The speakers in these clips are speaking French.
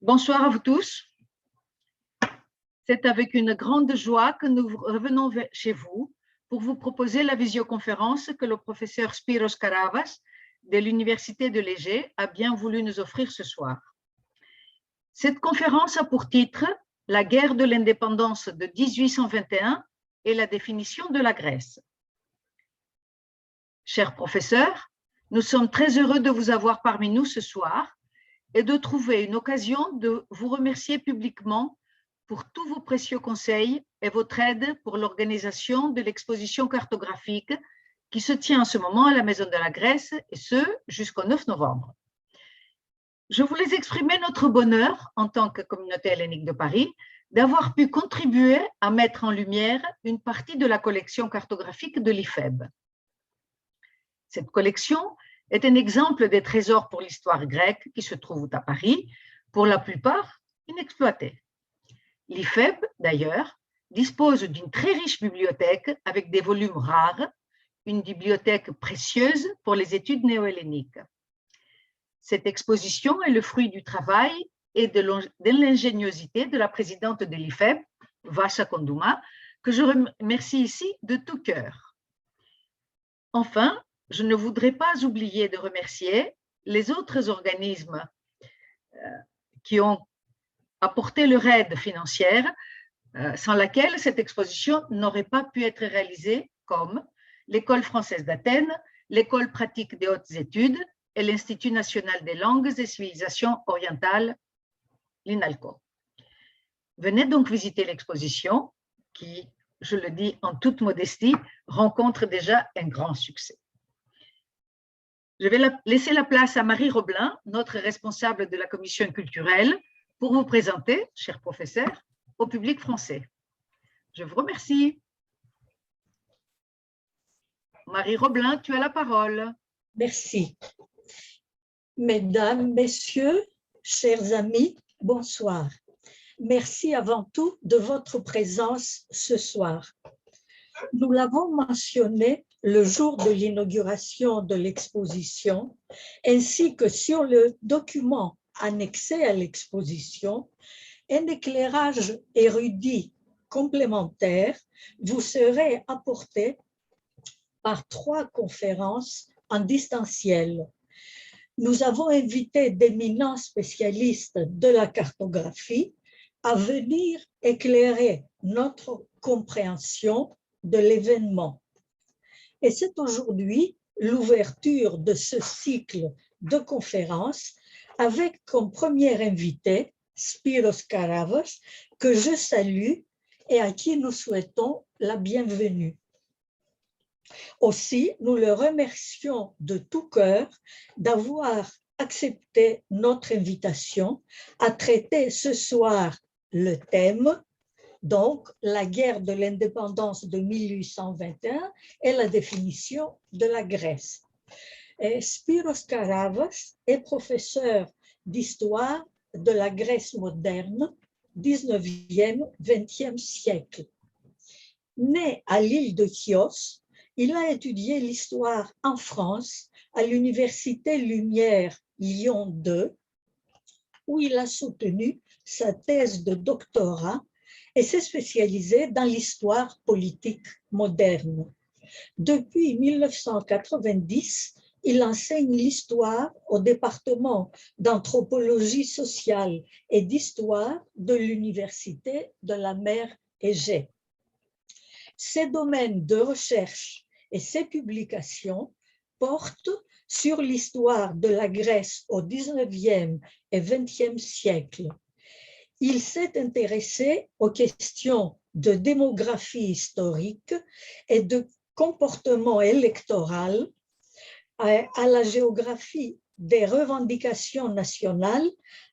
Bonsoir à vous tous. C'est avec une grande joie que nous revenons chez vous pour vous proposer la visioconférence que le professeur Spyros Karavas de l'Université de Léger a bien voulu nous offrir ce soir. Cette conférence a pour titre « La guerre de l'indépendance de 1821 et la définition de la Grèce ». Cher professeur, nous sommes très heureux de vous avoir parmi nous ce soir et de trouver une occasion de vous remercier publiquement pour tous vos précieux conseils et votre aide pour l'organisation de l'exposition cartographique qui se tient en ce moment à la Maison de la Grèce, et ce, jusqu'au 9 novembre. Je voulais exprimer notre bonheur, en tant que communauté hellénique de Paris, d'avoir pu contribuer à mettre en lumière une partie de la collection cartographique de l'IFEB. Cette collection est un exemple des trésors pour l'histoire grecque qui se trouvent à Paris, pour la plupart inexploités. L'IFEB, d'ailleurs, dispose d'une très riche bibliothèque avec des volumes rares, une bibliothèque précieuse pour les études néo-helléniques. Cette exposition est le fruit du travail et de l'ingéniosité de la présidente de l'IFEB, Vasha Kondouma, que je remercie ici de tout cœur. Enfin, je ne voudrais pas oublier de remercier les autres organismes qui ont apporté leur aide financière, sans laquelle cette exposition n'aurait pas pu être réalisée, comme l'École française d'Athènes, l'École pratique des hautes études et l'Institut national des langues et civilisations orientales, l'INALCO. Venez donc visiter l'exposition qui, je le dis en toute modestie, rencontre déjà un grand succès. Je vais laisser la place à Marie Roblin, notre responsable de la commission culturelle, pour vous présenter, cher professeur, au public français. Je vous remercie. Marie Roblin, tu as la parole. Merci. Mesdames, Messieurs, chers amis, bonsoir. Merci avant tout de votre présence ce soir. Nous l'avons mentionné le jour de l'inauguration de l'exposition, ainsi que sur le document annexé à l'exposition, un éclairage érudit complémentaire vous serait apporté par 3 conférences en distanciel. Nous avons invité d'éminents spécialistes de la cartographie à venir éclairer notre compréhension de l'événement. Et c'est aujourd'hui l'ouverture de ce cycle de conférences avec comme premier invité Spyros Karavas, que je salue et à qui nous souhaitons la bienvenue. Aussi, nous le remercions de tout cœur d'avoir accepté notre invitation à traiter ce soir le thème, donc la guerre de l'indépendance de 1821 et la définition de la Grèce. Et Spyros Karavas est professeur d'histoire de la Grèce moderne, 19e, 20e siècle. Né à l'île de Chios, il a étudié l'histoire en France à l'Université Lumière Lyon 2, où il a soutenu sa thèse de doctorat et s'est spécialisé dans l'histoire politique moderne. Depuis 1990, il enseigne l'histoire au département d'anthropologie sociale et d'histoire de l'Université de la mer Égée. Ses domaines de recherche et ses publications portent sur l'histoire de la Grèce au XIXe et XXe siècle. Il s'est intéressé aux questions de démographie historique et de comportement électoral, à la géographie des revendications nationales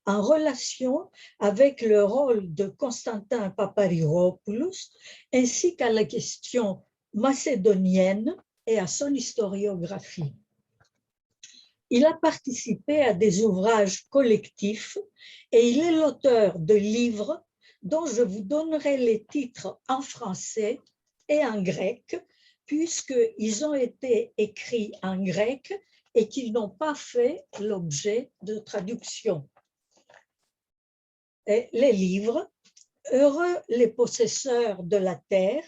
en relation avec le rôle de Constantin Paparyropoulos, ainsi qu'à la question macédonienne et à son historiographie. Il a participé à des ouvrages collectifs et il est l'auteur de livres dont je vous donnerai les titres en français et en grec, puisqu'ils ont été écrits en grec et qu'ils n'ont pas fait l'objet de traduction. les livres « Heureux les possesseurs de la terre »,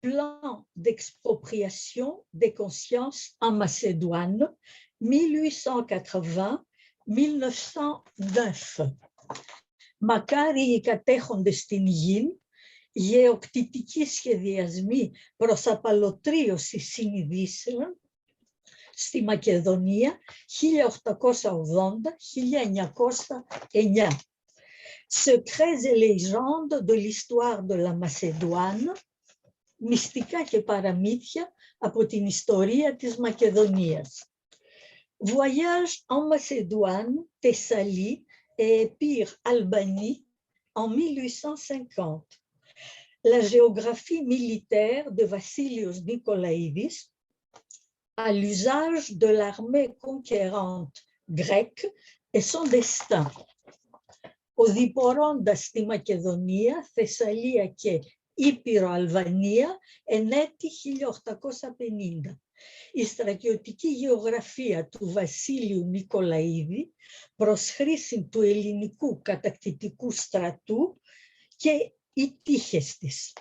plan d'expropriation des consciences en Macédoine, 1880-1909. Μακάρι οι κατέχοντες στην γην, γεωκτητικοί σχεδιασμοί προς απαλωτρίωση συνειδήσεων στη Μακεδονία 1880-1909. Secrets et légendes de l'histoire de la Macédoine, μυστικά και παραμύθια από την ιστορία της Μακεδονίας. Voyage en Macédoine, Thessalie et Épire Albanie en 1850. La géographie militaire de Vassilios Nikolaïdis à l'usage de l'armée conquérante grecque et son destin. Οδηπορώντας στη Μακεδονία, Θεσσαλία και Ήπειρο Αλβανία εν έτη 1850. Η στρατιωτική γεωγραφία του Βασίλειου Νικολαΐδη προς χρήση του ελληνικού κατακτητικού στρατού και οι τύχες της.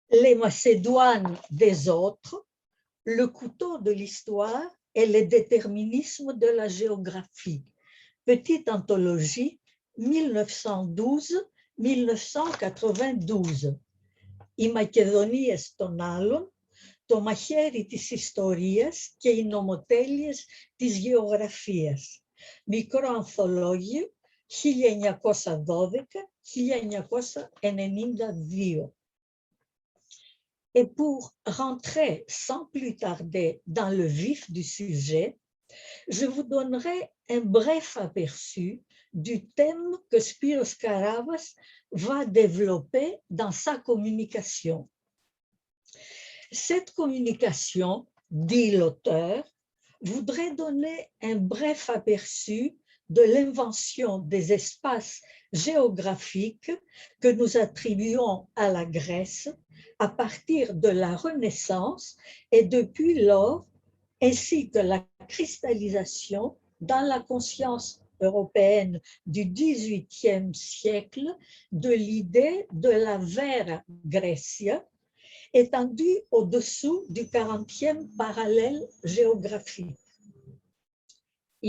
Les Macédoines des autres, le couteau de l'histoire et le déterminisme de la géographie. Petite anthologie, 1912-1992. Οι Μακεδονίες των άλλων, το μαχαίρι της ιστορίας και οι νομοτέλειες της γεωγραφίας. Μικρό ανθολόγιο, 1912-1992. Et pour rentrer sans plus tarder dans le vif du sujet, je vous donnerai un bref aperçu du thème que Spyros Karavas va développer dans sa communication. Cette communication, dit l'auteur, voudrait donner un bref aperçu de l'invention des espaces géographiques que nous attribuons à la Grèce à partir de la Renaissance et depuis lors, ainsi que la cristallisation dans la conscience européenne du XVIIIe siècle de l'idée de la Vera Graecia, étendue au-dessous du 40e parallèle géographique.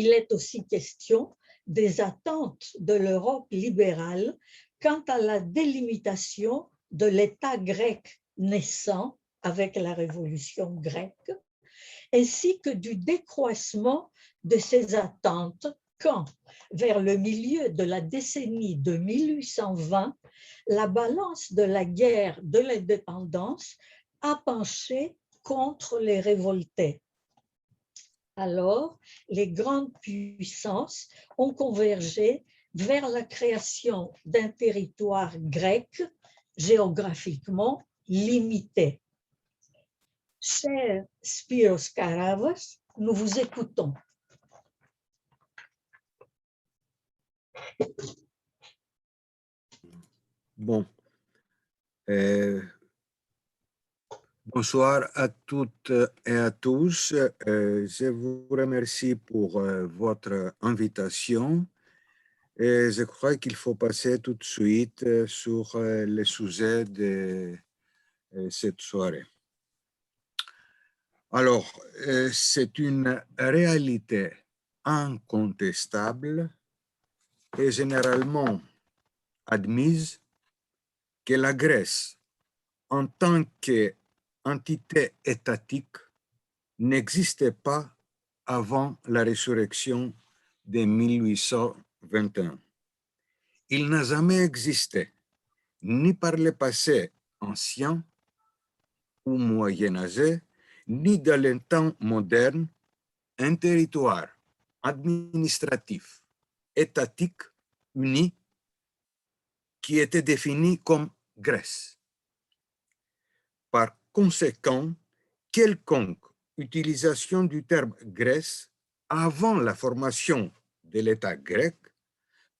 Il est aussi question des attentes de l'Europe libérale quant à la délimitation de l'État grec naissant avec la Révolution grecque, ainsi que du décroissement de ces attentes quand, vers le milieu de la décennie de 1820, la balance de la guerre de l'indépendance a penché contre les révoltés. Alors, les grandes puissances ont convergé vers la création d'un territoire grec géographiquement limité. Cher Spyros Karavas, nous vous écoutons. Bon. Bonsoir à toutes et à tous. Je vous remercie pour votre invitation. Et je crois qu'il faut passer tout de suite sur le sujet de cette soirée. Alors, c'est une réalité incontestable et généralement admise que la Grèce, en tant qu'entité étatique, n'existait pas avant la résurrection de 1821. Il n'a jamais existé, ni par le passé ancien ou moyenâgeux, ni dans le temps moderne, un territoire administratif, étatique, uni, qui était défini comme Grèce. Par conséquent, quelconque utilisation du terme Grèce avant la formation de l'État grec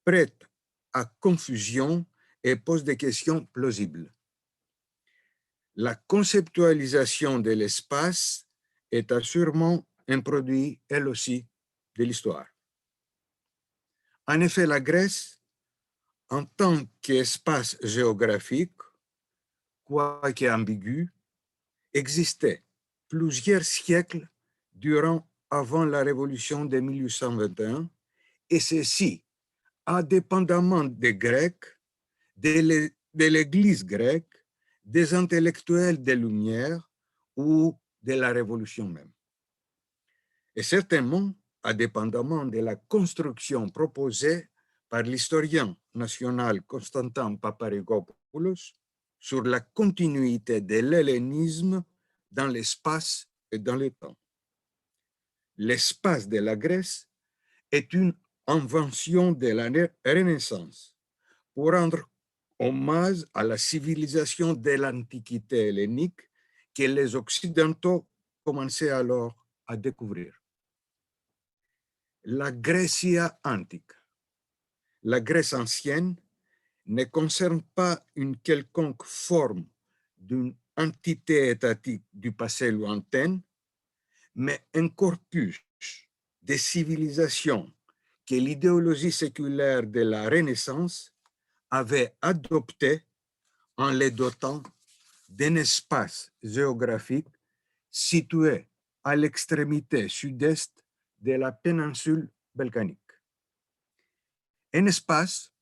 prête à confusion et pose des questions plausibles. La conceptualisation de l'espace est assurément un produit, elle aussi, de l'histoire. En effet, la Grèce, en tant qu'espace géographique, quoique ambigu, existait plusieurs siècles avant la révolution de 1821, et ceci, indépendamment des Grecs, de l'Église grecque, des intellectuels des Lumières ou de la Révolution même. Et certainement, indépendamment de la construction proposée par l'historien national Constantin Paparrigopoulos sur la continuité de l'hellénisme dans l'espace et dans le temps. L'espace de la Grèce est une invention de la Renaissance pour rendre hommage à la civilisation de l'Antiquité hellénique que les Occidentaux commençaient alors à découvrir. La Grecia antique, la Grèce ancienne, ne concerne pas une quelconque forme d'une entité étatique du passé lointain, mais un corpus de civilisations que l'idéologie séculaire de la Renaissance avait adopté en les dotant d'un espace géographique situé à l'extrémité sud-est de la péninsule balkanique. Un espace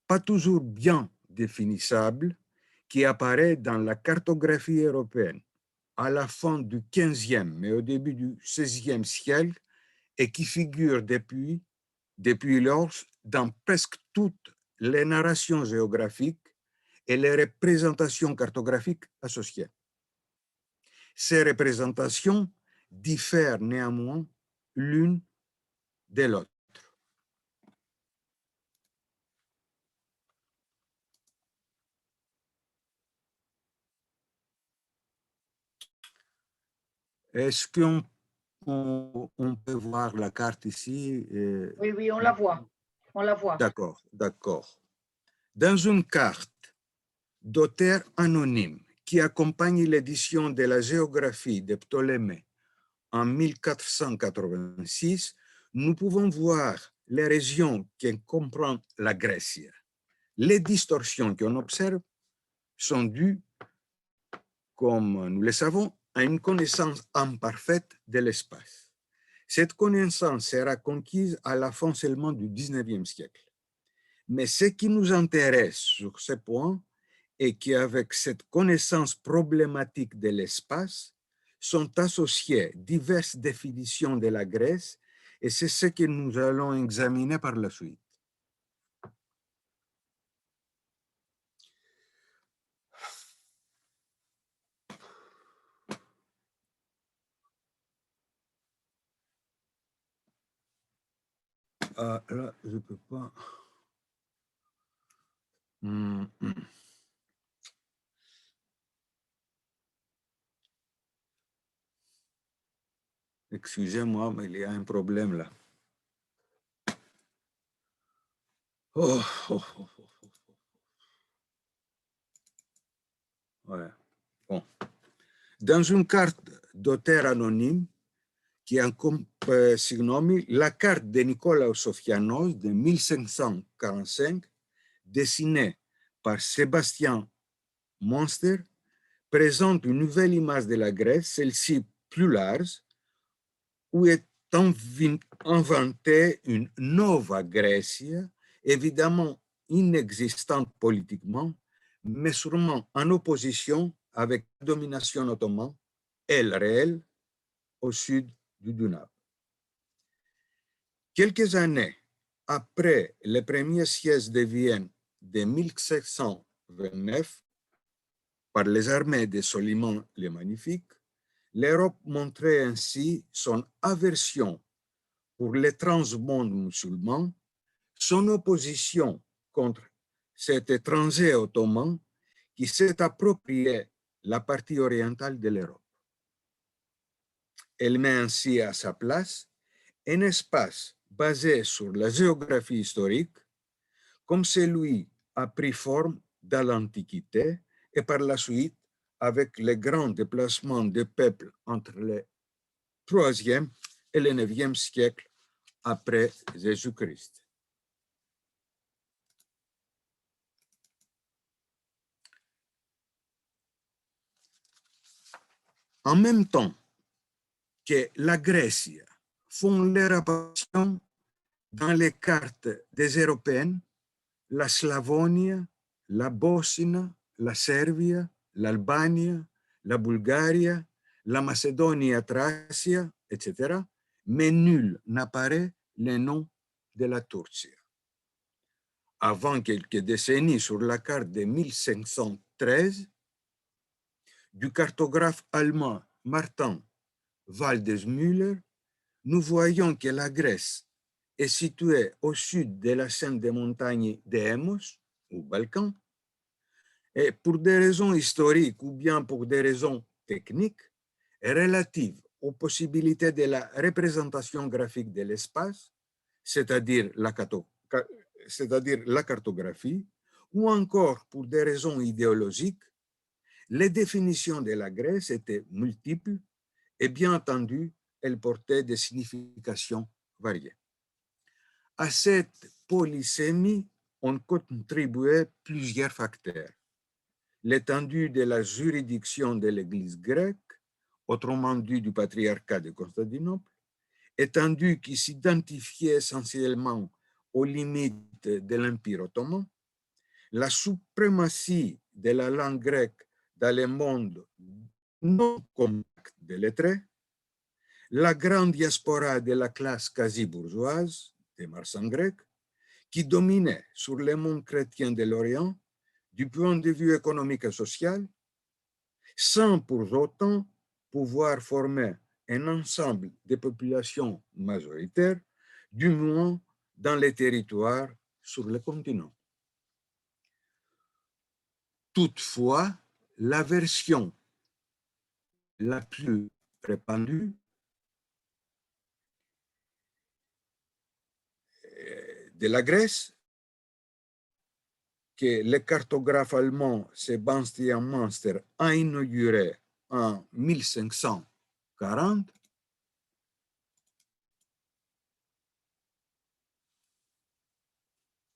pas toujours bien définissable qui apparaît dans la cartographie européenne à la fin du XVe et au début du XVIe siècle et qui figure depuis lors dans presque toutes les narrations géographiques et les représentations cartographiques associées. Ces représentations diffèrent néanmoins l'une de l'autre. Est-ce qu'on peut voir la carte ici? Oui, oui, on la voit. On la voit. D'accord, d'accord. Dans une carte d'auteur anonyme qui accompagne l'édition de la géographie de Ptolémée en 1486, nous pouvons voir les régions qui comprennent la Grèce. Les distorsions qu'on observe sont dues, comme nous le savons, à une connaissance imparfaite de l'espace. Cette connaissance sera conquise à la fin seulement du XIXe siècle. Mais ce qui nous intéresse sur ce point est qu'avec cette connaissance problématique de l'espace, sont associées diverses définitions de la Grèce, et c'est ce que nous allons examiner par la suite. Là, je ne peux pas. Excusez-moi, mais il y a un problème là. Ouais. Bon. Dans une carte d'auteur anonyme qui est surnommée la carte de Nicolaos Sofianos de 1545, dessinée par Sébastien Monster, présente une nouvelle image de la Grèce, celle-ci plus large, où est inventée une Nova Grecia, évidemment inexistante politiquement, mais sûrement en opposition avec la domination ottomane, elle réelle, au sud du Danube. Quelques années après le premier siège de Vienne de 1729, par les armées de Soliman le Magnifique, l'Europe montrait ainsi son aversion pour le transmonde musulman, son opposition contre cet étranger ottoman qui s'est approprié la partie orientale de l'Europe. Elle met ainsi à sa place un espace basé sur la géographie historique, comme celui a pris forme dans l'Antiquité et par la suite avec les grands déplacements des peuples entre le IIIe et le IXe siècle après Jésus-Christ. En même temps que la Grèce font leur apparition dans les cartes des Européennes, la Slavonie, la Bosnie, la Serbie, l'Albanie, la Bulgarie, la Macédonie-Thracie, etc., mais nul n'apparaît le nom de la Turquie. Avant quelques décennies, sur la carte de 1513, du cartographe allemand Martin Waldseemüller, nous voyons que la Grèce est située au sud de la chaîne des montagnes d'Emos, ou Balkans, et pour des raisons historiques ou bien pour des raisons techniques relatives aux possibilités de la représentation graphique de l'espace, c'est-à-dire la cartographie, ou encore pour des raisons idéologiques, les définitions de la Grèce étaient multiples et bien entendu, elles portaient des significations variées. À cette polysémie ont contribué plusieurs facteurs. L'étendue de la juridiction de l'Église grecque, autrement dit du patriarcat de Constantinople, étendue qui s'identifiait essentiellement aux limites de l'Empire ottoman, la suprématie de la langue grecque dans le monde non compact des lettrés, la grande diaspora de la classe quasi-bourgeoise, des marchands grecs, qui dominait sur le monde chrétien de l'Orient du point de vue économique et social, sans pour autant pouvoir former un ensemble de populations majoritaires, du moins dans les territoires sur le continent. Toutefois, la version la plus répandue de la Grèce, que le cartographe allemand Sebastian Münster a inauguré en 1540,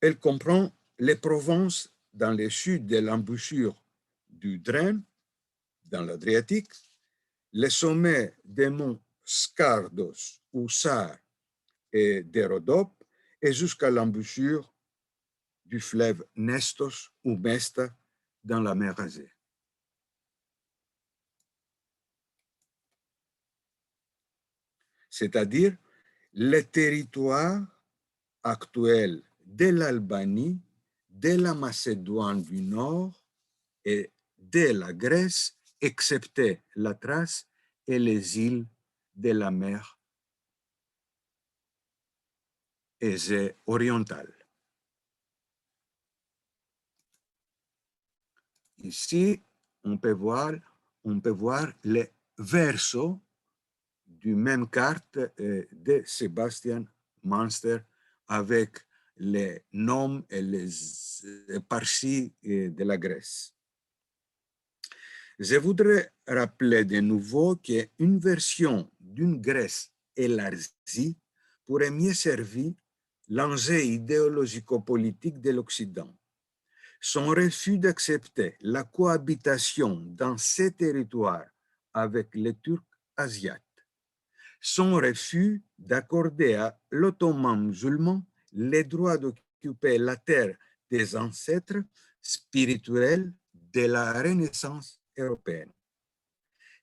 elle comprend les provinces dans le sud de l'embouchure du Drêne, dans l'Adriatique, les sommets des monts Skardos ou Sar et d'Hérodope, et jusqu'à l'embouchure du fleuve Nestos ou Mesta dans la mer Azé. C'est-à-dire les territoires actuels de l'Albanie, de la Macédoine du Nord et de la Grèce, excepté la Thrace et les îles de la mer Égée orientale. Ici, on peut voir les versos du même carte de Sebastian Münster avec les noms et les parties de la Grèce. Je voudrais rappeler de nouveau qu'une version d'une Grèce élargie pourrait mieux servir l'enjeu idéologico-politique de l'Occident. Son refus d'accepter la cohabitation dans ces territoires avec les Turcs asiates, son refus d'accorder à l'Ottoman musulman le droit d'occuper la terre des ancêtres spirituels de la Renaissance européenne.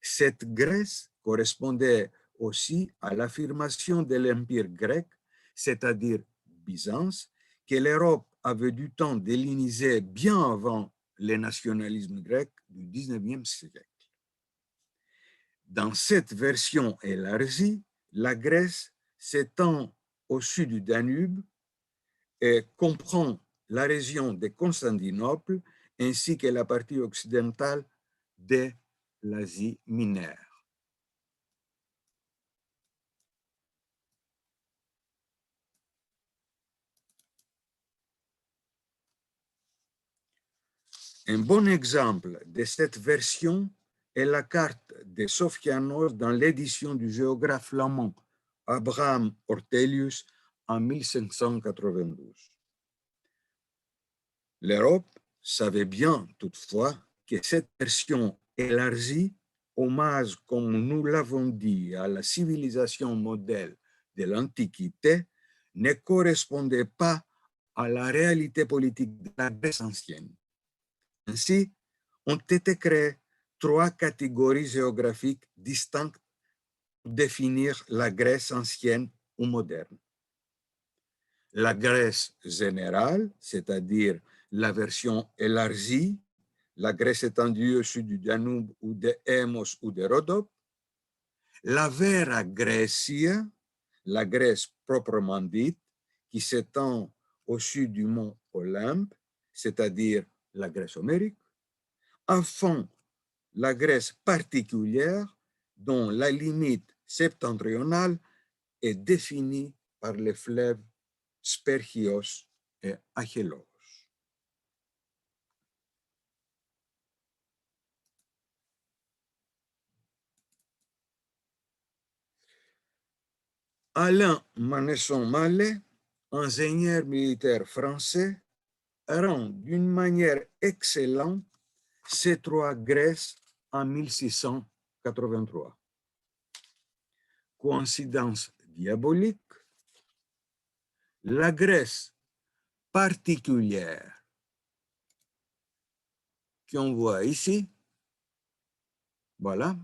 Cette Grèce correspondait aussi à l'affirmation de l'Empire grec, c'est-à-dire Byzance, que l'Europe avait du temps d'helléniser bien avant le nationalisme grec du XIXe siècle. Dans cette version élargie, la Grèce s'étend au sud du Danube et comprend la région de Constantinople ainsi que la partie occidentale de l'Asie mineure. Un bon exemple de cette version est la carte de Sofianos dans l'édition du géographe flamand Abraham Ortelius en 1592. L'Europe savait bien toutefois que cette version élargie hommage, comme nous l'avons dit, à la civilisation modèle de l'Antiquité, ne correspondait pas à la réalité politique de la Grèce ancienne. Ainsi, ont été créées 3 catégories géographiques distinctes pour définir la Grèce ancienne ou moderne. La Grèce générale, c'est-à-dire la version élargie, la Grèce étendue au sud du Danube ou de Hémos ou de Rhodope. La Vera Graecia, la Grèce proprement dite, qui s'étend au sud du mont Olympe, c'est-à-dire la Grèce homérique. Enfin, la Grèce particulière, dont la limite septentrionale est définie par les fleuves Sperchios et Achélos. Alain Manesson-Mallet, ingénieur militaire français, rend d'une manière excellente ces 3 Grèces en 1683. Coïncidence diabolique, la Grèce particulière qu'on voit ici, voilà,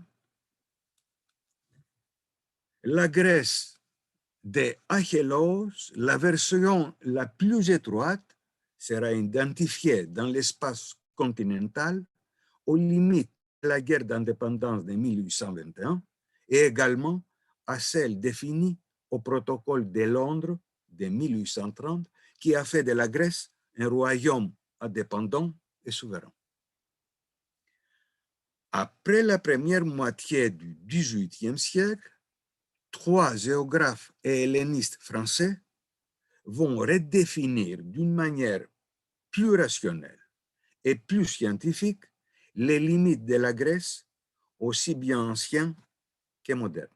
la Grèce de Achélos, la version la plus étroite, sera identifiée dans l'espace continental aux limites de la guerre d'indépendance de 1821 et également à celle définie au protocole de Londres de 1830 qui a fait de la Grèce un royaume indépendant et souverain. Après la première moitié du XVIIIe siècle, 3 géographes et hellénistes français vont redéfinir d'une manière plus rationnelle et plus scientifique les limites de la Grèce, aussi bien ancienne que moderne.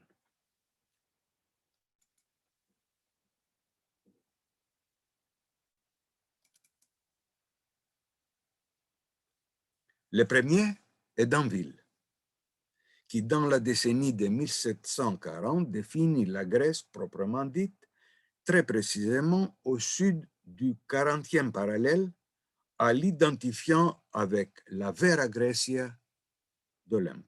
Le premier est D'Anville, qui dans la décennie de 1740 définit la Grèce proprement dite, très précisément au sud du 40e parallèle, en l'identifiant avec la Vera Graecia d'Olympe.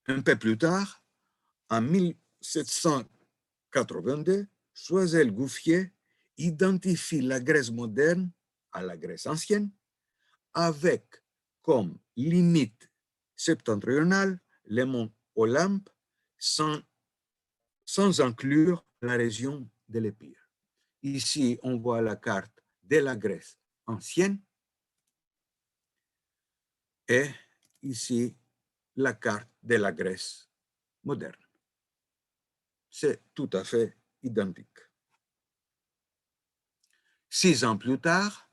Un peu plus tard, en 1782, Choiseul-Gouffier identifie la Grèce moderne à la Grèce ancienne avec comme limite septentrionale les monts Olympe sans inclure la région de l'Épire. Ici, on voit la carte de la Grèce ancienne et ici, la carte de la Grèce moderne. C'est tout à fait identique. 6 ans plus tard,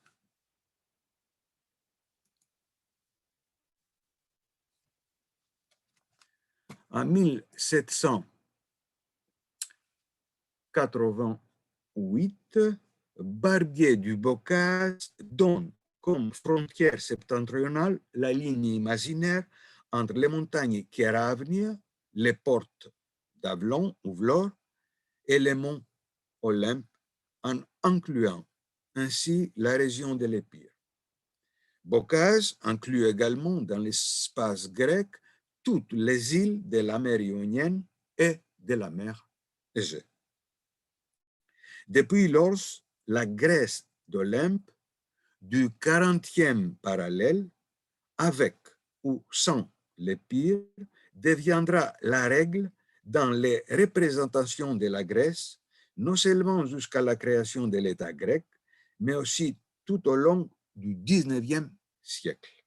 en 1788, Barbier du Bocage donne comme frontière septentrionale la ligne imaginaire entre les montagnes Kéravnia, les portes d'Avalon ou Vlore et les monts Olympe, en incluant ainsi la région de l'Épire. Bocage inclut également dans l'espace grec toutes les îles de la mer Ionienne et de la mer Égée. Depuis lors, la Grèce d'Olympe, du 40e parallèle, avec ou sans l'Épire, deviendra la règle dans les représentations de la Grèce, non seulement jusqu'à la création de l'État grec, mais aussi tout au long du XIXe siècle.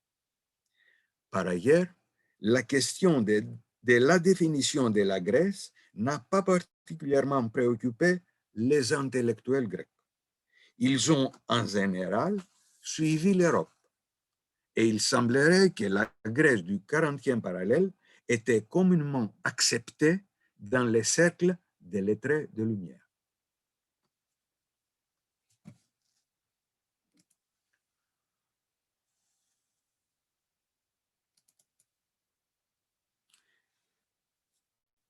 Par ailleurs, la question de la définition de la Grèce n'a pas particulièrement préoccupé les intellectuels grecs. Ils ont en général suivi l'Europe Et il semblerait que la Grèce du 40e parallèle était communément acceptée dans les cercles des lettrés de lumière.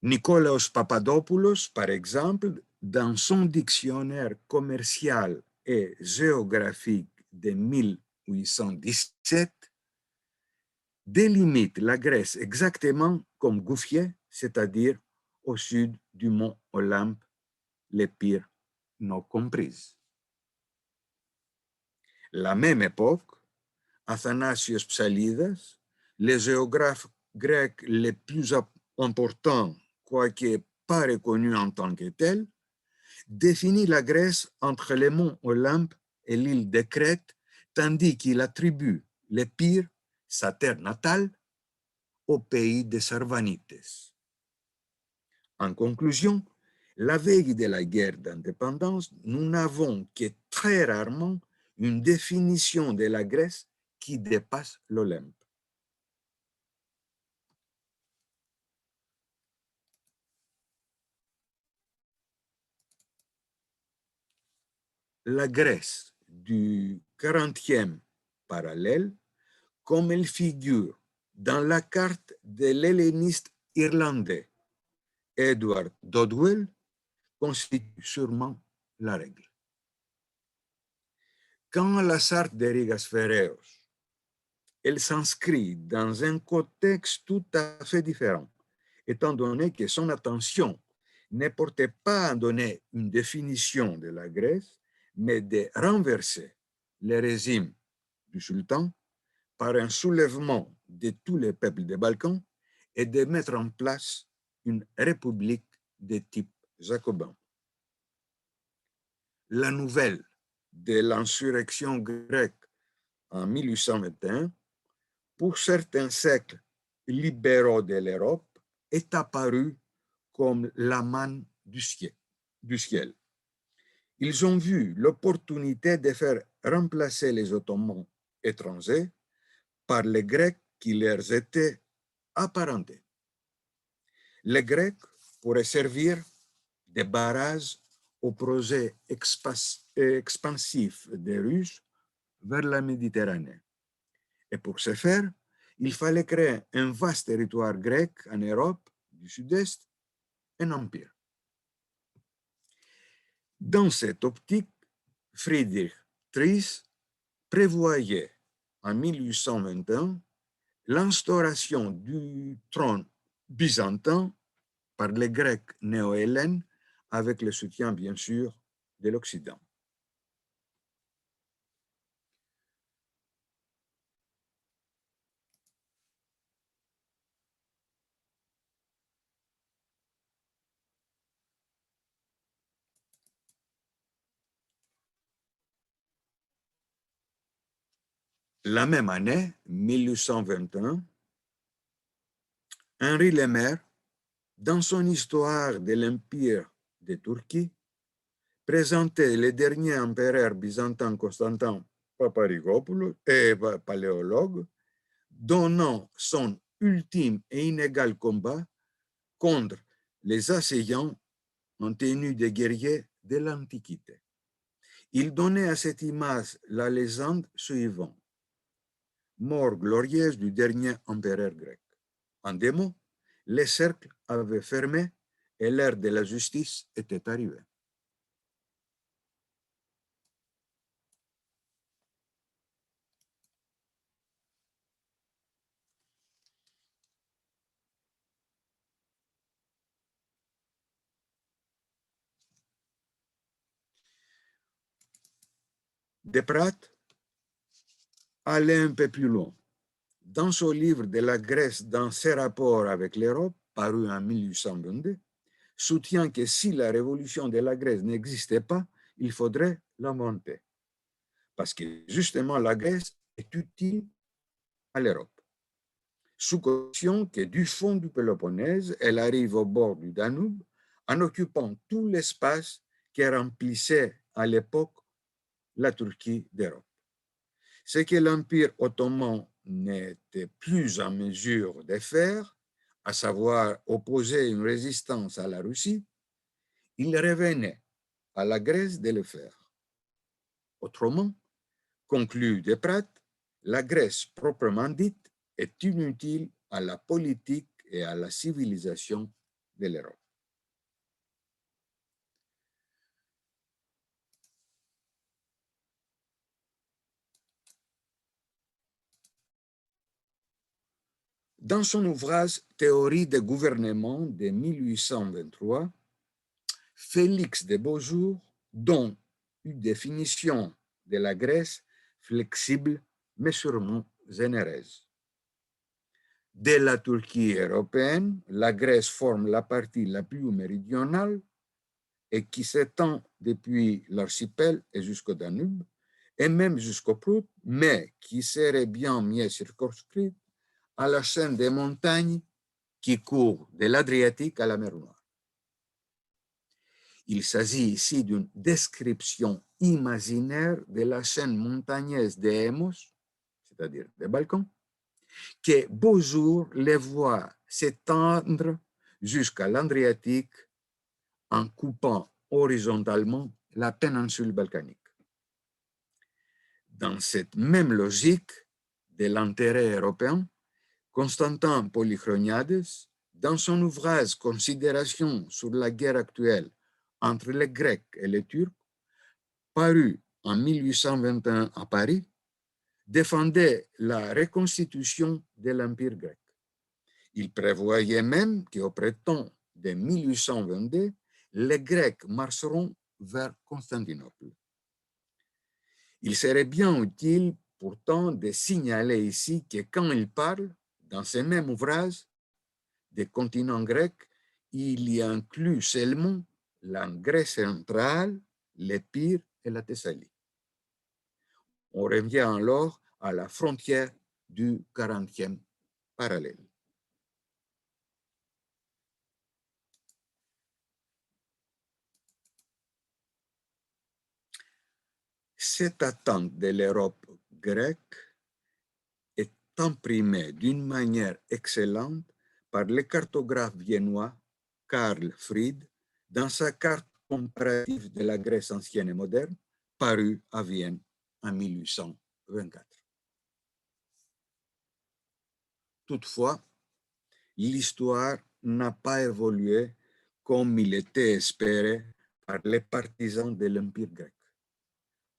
Nikolaos Papadopoulos, par exemple, dans son dictionnaire commercial et géographique de 1817, délimite la Grèce exactement comme Gouffier, c'est-à-dire au sud du mont Olympe, l'Épire non comprise. La même époque, Athanasios Psalidas, le géographe grec le plus important, quoique pas reconnu en tant que tel, définit la Grèce entre les monts Olympe et l'île de Crète, tandis qu'il attribue l'Épire, sa terre natale, au pays des Sarvanites. En conclusion, la veille de la guerre d'indépendance, nous n'avons que très rarement une définition de la Grèce qui dépasse l'Olympe. La Grèce du 40e parallèle, comme elle figure dans la carte de l'helléniste irlandais Edward Dodwell, constitue sûrement la règle. Quand la Sarthe de Rigas Ferreros, elle s'inscrit dans un contexte tout à fait différent, étant donné que son attention ne portait pas à donner une définition de la Grèce, mais de renverser le régime du sultan par un soulèvement de tous les peuples des Balkans et de mettre en place une république de type jacobin. La nouvelle de l'insurrection grecque en 1821, pour certains siècles libéraux de l'Europe, est apparue comme la manne du ciel. Ils ont vu l'opportunité de faire remplacer les Ottomans étrangers par les Grecs qui leur étaient apparentés. Les Grecs pourraient servir de barrage au projet expansif des Russes vers la Méditerranée. Et pour ce faire, il fallait créer un vaste territoire grec en Europe du Sud-Est, un empire. Dans cette optique, Friedrich Trees prévoyait en 1821 l'instauration du trône byzantin par les Grecs néo-hellènes avec le soutien, bien sûr, de l'Occident. La même année, 1821, Henri Lemaire, dans son histoire de l'Empire de Turquie, présentait le dernier empereur byzantin Constantin Paparrigopoulos et paléologue, donnant son ultime et inégal combat contre les assaillants en tenue de guerriers de l'Antiquité. Il donnait à cette image la légende suivante: mort glorieuse du dernier empereur grec. En des mots, les cercles avaient fermé et l'ère de la justice était arrivée. Desprats allait un peu plus loin. Dans son livre de la Grèce dans ses rapports avec l'Europe, paru en 1822, soutient que si la révolution de la Grèce n'existait pas, il faudrait l'inventer. Parce que justement, la Grèce est utile à l'Europe. Sous condition que du fond du Péloponnèse, elle arrive au bord du Danube en occupant tout l'espace qui remplissait à l'époque la Turquie d'Europe. Ce que l'Empire ottoman n'était plus en mesure de faire, à savoir opposer une résistance à la Russie, il revenait à la Grèce de le faire. Autrement, conclut Desprats, la Grèce proprement dite est inutile à la politique et à la civilisation de l'Europe. Dans son ouvrage Théorie des gouvernements de 1823, Félix de Beaujour donne une définition de la Grèce flexible mais sûrement généreuse. De la Turquie européenne, la Grèce forme la partie la plus méridionale et qui s'étend depuis l'archipel et jusqu'au Danube, et même jusqu'au Prout, mais qui serait bien mieux circonscrite à la chaîne des montagnes qui court de l'Adriatique à la mer Noire. Il s'agit ici d'une description imaginaire de la chaîne montagneuse des Hémos, c'est-à-dire des Balkans, que Beaujour les voit s'étendre jusqu'à l'Adriatique en coupant horizontalement la péninsule balkanique. Dans cette même logique de l'intérêt européen, Constantin Polychroniades, dans son ouvrage Considérations sur la guerre actuelle entre les Grecs et les Turcs, paru en 1821 à Paris, défendait la reconstitution de l'Empire grec. Il prévoyait même qu'au printemps de 1822, les Grecs marcheront vers Constantinople. Il serait bien utile pourtant de signaler ici que quand il parle, dans ce même ouvrage, des continents grecs, il y inclut seulement la Grèce centrale, l'Épire et la Thessalie. On revient alors à la frontière du 40e parallèle. Cette attente de l'Europe grecque est imprimée d'une manière excellente par le cartographe viennois Karl Fried dans sa carte comparative de la Grèce ancienne et moderne, parue à Vienne en 1824. Toutefois, l'histoire n'a pas évolué comme il était espéré par les partisans de l'Empire grec.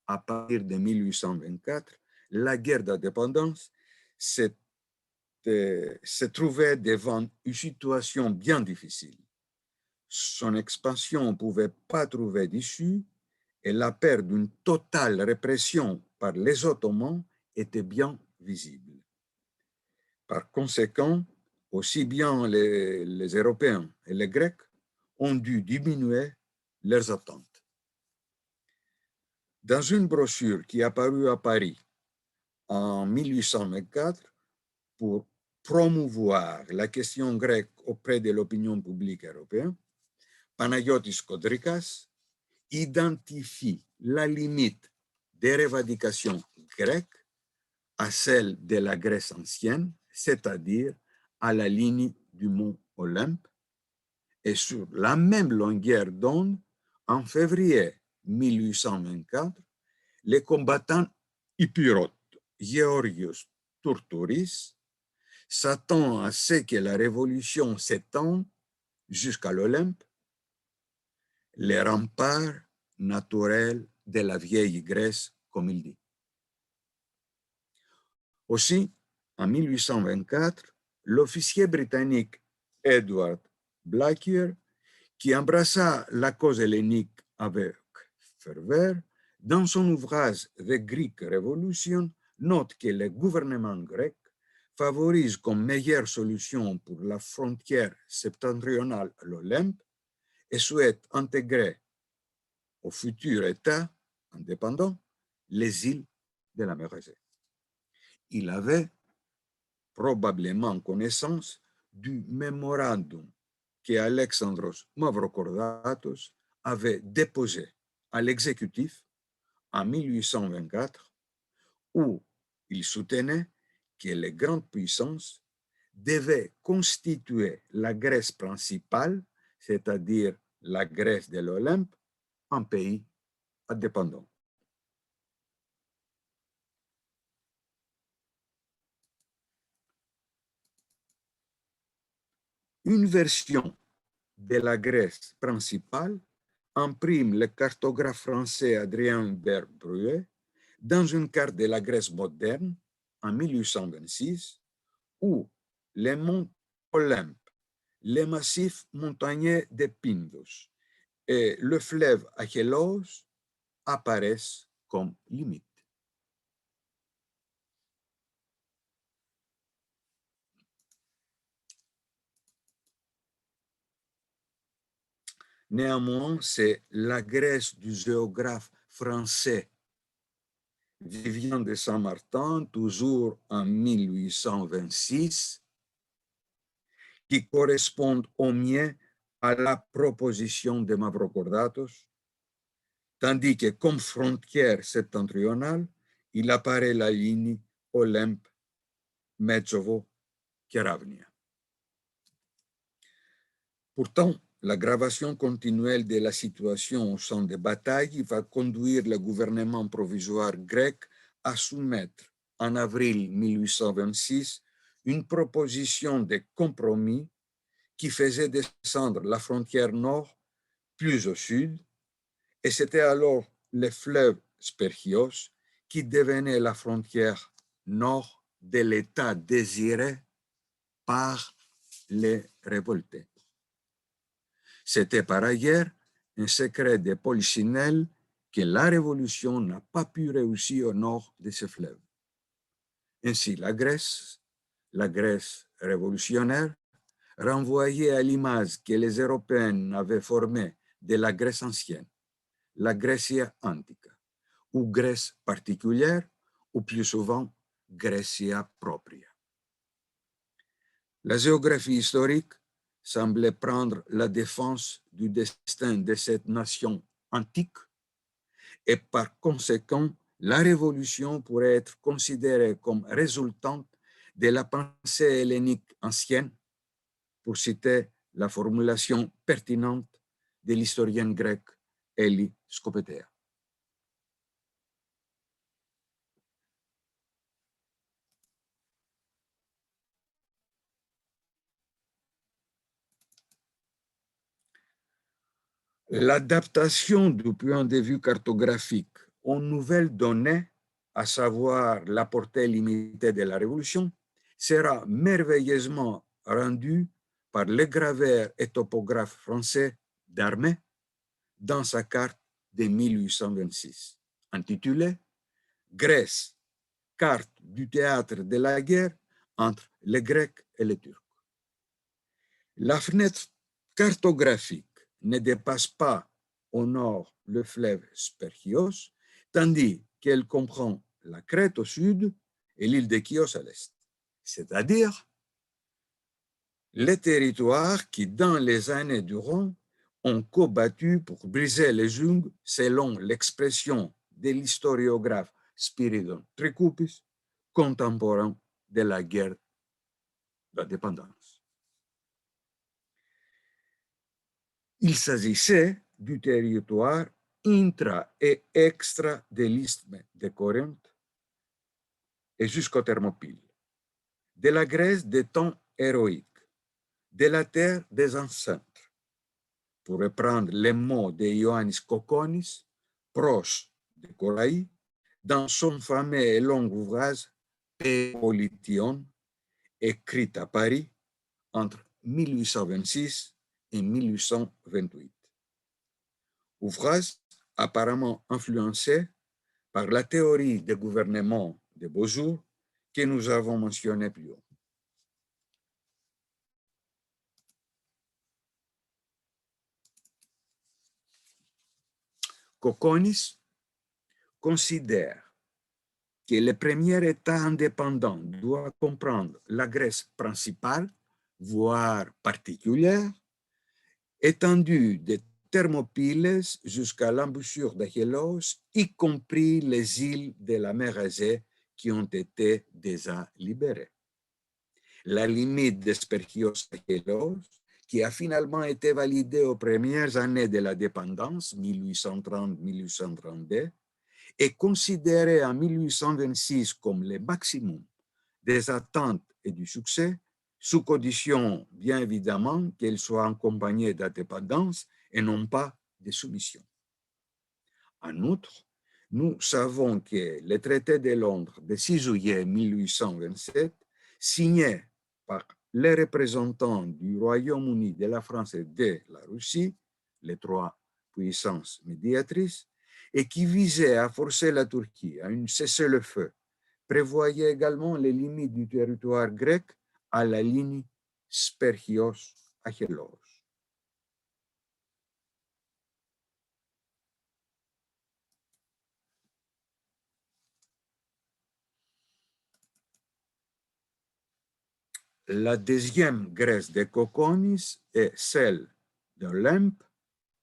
À partir de 1824, la guerre d'indépendance se trouvait devant une situation bien difficile. Son expansion ne pouvait pas trouver d'issue et la perte d'une totale répression par les Ottomans était bien visible. Par conséquent, aussi bien les Européens et les Grecs ont dû diminuer leurs attentes. Dans une brochure qui est apparue à Paris en 1824 pour promouvoir la question grecque auprès de l'opinion publique européenne, Panagiotis Kodrikas identifie la limite des revendications grecques à celle de la Grèce ancienne, c'est-à-dire à la ligne du mont Olympe, et sur la même longueur d'onde, en février 1824, les combattants hypirotes Georgios Tourtouris s'attendent à ce que la révolution s'étende jusqu'à l'Olympe, les remparts naturels de la vieille Grèce, comme il dit. Aussi, en 1824, l'officier britannique Edward Blacker, qui embrassa la cause hellénique avec ferveur, dans son ouvrage The Greek Revolution, note que le gouvernement grec favorise comme meilleure solution pour la frontière septentrionale l'Olympe et souhaite intégrer au futur État indépendant les îles de la mer Égée. Il avait probablement connaissance du mémorandum que Alexandros Mavrocordatos avait déposé à l'exécutif en 1824, où il soutenait que les grandes puissances devaient constituer la Grèce principale, c'est-à-dire la Grèce de l'Olympe, un pays indépendant. Une version de la Grèce principale imprime le cartographe français Adrien Verbrugge dans une carte de la Grèce moderne en 1826 où les monts Olympe, les massifs montagneux de Pindus et le fleuve Achélos apparaissent comme limites. Néanmoins, c'est la Grèce du géographe français Vivien de Saint-Martin, toujours en 1826, qui correspond au mieux à la proposition de Mavrocordatos, tandis que comme frontière septentrionale, il apparaît la ligne Olympe-Metsovo-Keravnia. Pourtant, l'aggravation continuelle de la situation au champ de bataille va conduire le gouvernement provisoire grec à soumettre en avril 1826 une proposition de compromis qui faisait descendre la frontière nord plus au sud, et c'était alors le fleuve Sperchios qui devenait la frontière nord de l'État désiré par les révoltés. C'était par ailleurs un secret de Polichinelle que la révolution n'a pas pu réussir au nord de ce fleuve. Ainsi, la Grèce révolutionnaire, renvoyait à l'image que les Européens avaient formée de la Grèce ancienne, la Grecia antica, ou Grèce particulière, ou plus souvent Grecia propria. La géographie historique semblait prendre la défense du destin de cette nation antique et par conséquent, la révolution pourrait être considérée comme résultante de la pensée hellénique ancienne, pour citer la formulation pertinente de l'historienne grecque Élie Skopétea. L'adaptation du point de vue cartographique aux nouvelles données, à savoir la portée limitée de la Révolution, sera merveilleusement rendue par le graveur et topographe français Darmé dans sa carte de 1826, intitulée « Grèce, carte du théâtre de la guerre entre les Grecs et les Turcs ». La fenêtre cartographique ne dépasse pas au nord le fleuve Sperchios, tandis qu'elle comprend la Crète au sud et l'île de Chios à l'est, c'est-à-dire les territoires qui, dans les années durant, ont combattu pour briser les jungles, selon l'expression de l'historiographe Spiridon Trikoupis, contemporain de la guerre d'indépendance. Il s'agissait du territoire intra et extra de l'isthme de Corinthe et jusqu'aux Thermopyles, de la Grèce des temps héroïques, de la terre des ancêtres, pour reprendre les mots de Ioannis Kokkonis, proche de Coraï, dans son fameux et long ouvrage Polition, écrit à Paris entre 1826 et 1828. Ouvrage apparemment influencé par la théorie de gouvernement de Beaujour que nous avons mentionnée plus haut. Kokkonis considère que le premier État indépendant doit comprendre la Grèce principale, voire particulière, étendue de Thermopyles jusqu'à l'embouchure d'Achélos, y compris les îles de la mer Égée qui ont été déjà libérés. La limite de Spercheios-Achelous, qui a finalement été validée aux premières années de la dépendance, 1830-1832, est considérée en 1826 comme le maximum des attentes et du succès, sous condition, bien évidemment, qu'elle soit accompagnée d'indépendance et non pas de soumission. En outre, nous savons que le traité de Londres de 6 juillet 1827, signé par les représentants du Royaume-Uni, de la France et de la Russie, les trois puissances médiatrices, et qui visait à forcer la Turquie à un cessez-le-feu, prévoyait également les limites du territoire grec à la ligne Spercheios-Achelous. La deuxième Grèce de Kokonis est celle d'Olympe,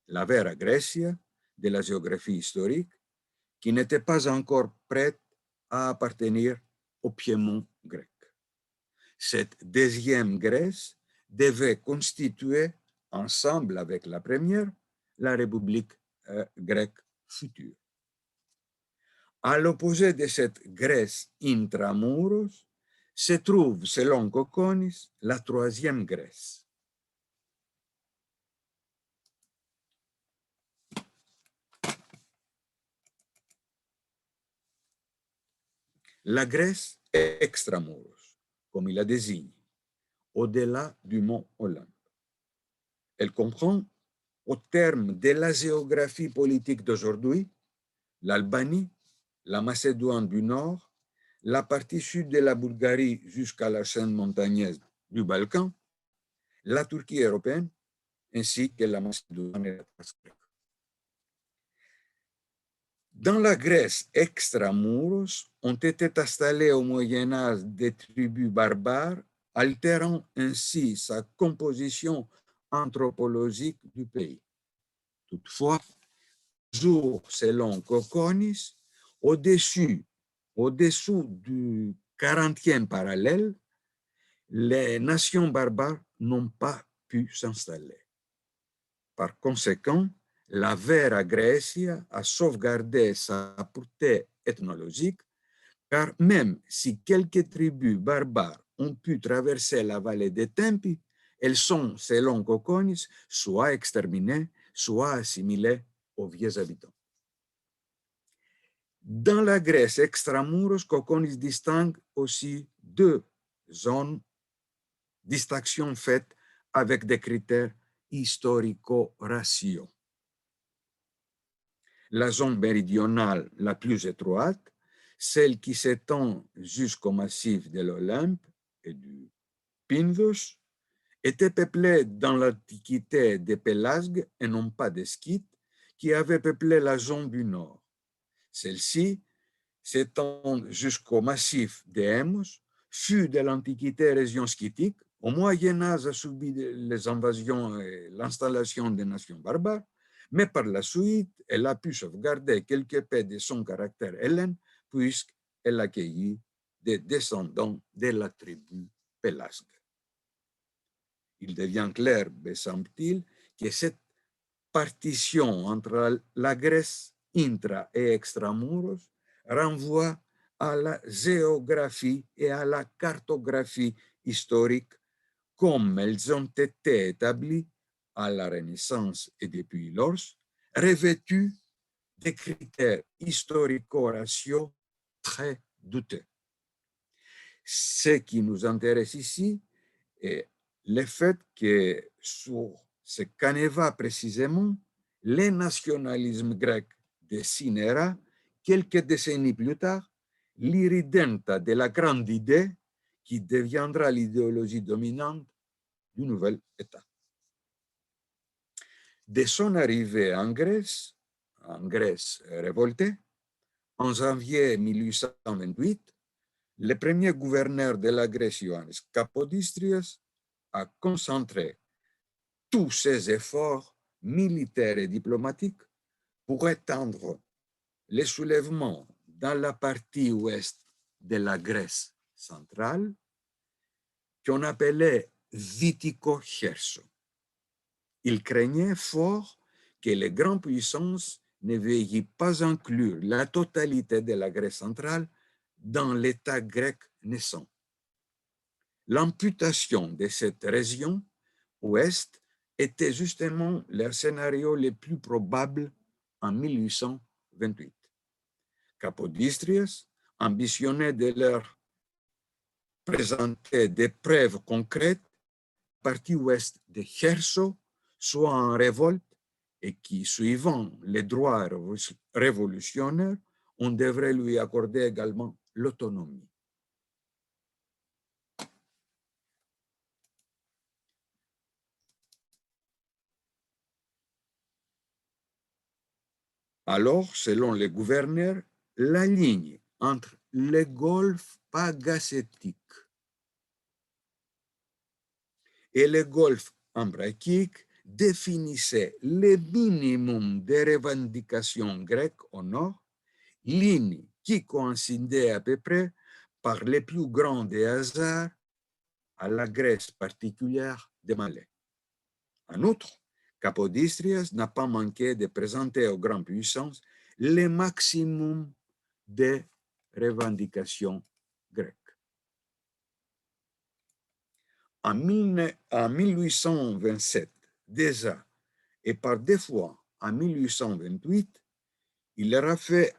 la Vera Grecia de la géographie historique, qui n'était pas encore prête à appartenir au Piémont grec. Cette deuxième Grèce devait constituer, ensemble avec la première, la République grecque future. À l'opposé de cette Grèce intramuros, se trouve, selon Kokonis, la troisième Grèce. La Grèce est extramuros, comme il la désigne, au-delà du mont Olympe. Elle comprend, au terme de la géographie politique d'aujourd'hui, l'Albanie, la Macédoine du Nord, la partie sud de la Bulgarie jusqu'à la chaîne montagneuse du Balkan, la Turquie européenne, ainsi que la Macédoine et la Thrace grecque. Dans la Grèce extramuros ont été installées au Moyen-Âge des tribus barbares, altérant ainsi sa composition anthropologique du pays. Toutefois, toujours selon Kokonis, au-dessous du 40e parallèle, les nations barbares n'ont pas pu s'installer. Par conséquent, la Vera Grecia a sauvegardé sa portée ethnologique, car même si quelques tribus barbares ont pu traverser la vallée des Tempi, elles sont, selon Kokonis, soit exterminées, soit assimilées aux vieux habitants. Dans la Grèce extramuros, Kokonis distingue aussi deux zones, distinctions faites avec des critères historico-raciaux. La zone méridionale la plus étroite, celle qui s'étend jusqu'au massif de l'Olympe et du Pindus, était peuplée dans l'Antiquité des Pélasgues et non pas des Scythes, qui avaient peuplé la zone du nord. Celle-ci, s'étend jusqu'au massif des Hémos, fut de l'Antiquité région scythique. Au Moyen-Âge a subi les invasions et l'installation des nations barbares, mais par la suite, elle a pu sauvegarder quelque peu de son caractère hellène, puisqu'elle accueillit des descendants de la tribu pélasgue. Il devient clair, me semble-t-il, que cette partition entre la Grèce intra et extramuros renvoie à la géographie et à la cartographie historique comme elles ont été établies à la Renaissance et depuis lors, revêtues de critères historico-raciaux très douteux. Ce qui nous intéresse ici est le fait que sur ce canevas précisément, le nationalisme grec dessinera quelques décennies plus tard l'irridenta de la grande idée qui deviendra l'idéologie dominante du nouvel État. De son arrivée en Grèce révoltée, en janvier 1828, le premier gouverneur de la Grèce, Ioannis Kapodistrias, a concentré tous ses efforts militaires et diplomatiques pour étendre les soulèvements dans la partie ouest de la Grèce centrale qu'on appelait Vitico-Cherso. Il craignait fort que les grandes puissances ne veuillent pas inclure la totalité de la Grèce centrale dans l'État grec naissant. L'amputation de cette région ouest était justement le scénario le plus probable en 1828. Capodistrias ambitionnait de leur présenter des preuves concrètes, la partie ouest de Cherso soit en révolte et qui, suivant les droits révolutionnaires, on devrait lui accorder également l'autonomie. Alors, selon les gouverneurs, la ligne entre le golfe Pagasetique et le golfe Ambrakique définissait le minimum de revendications grecques au nord, ligne qui coïncidait à peu près par les plus grands des hasards à la Grèce particulière de Malais. En outre, Capodistrias n'a pas manqué de présenter aux grandes puissances le maximum de revendications grecques. En 1827, déjà, et par deux fois en 1828, il leur a fait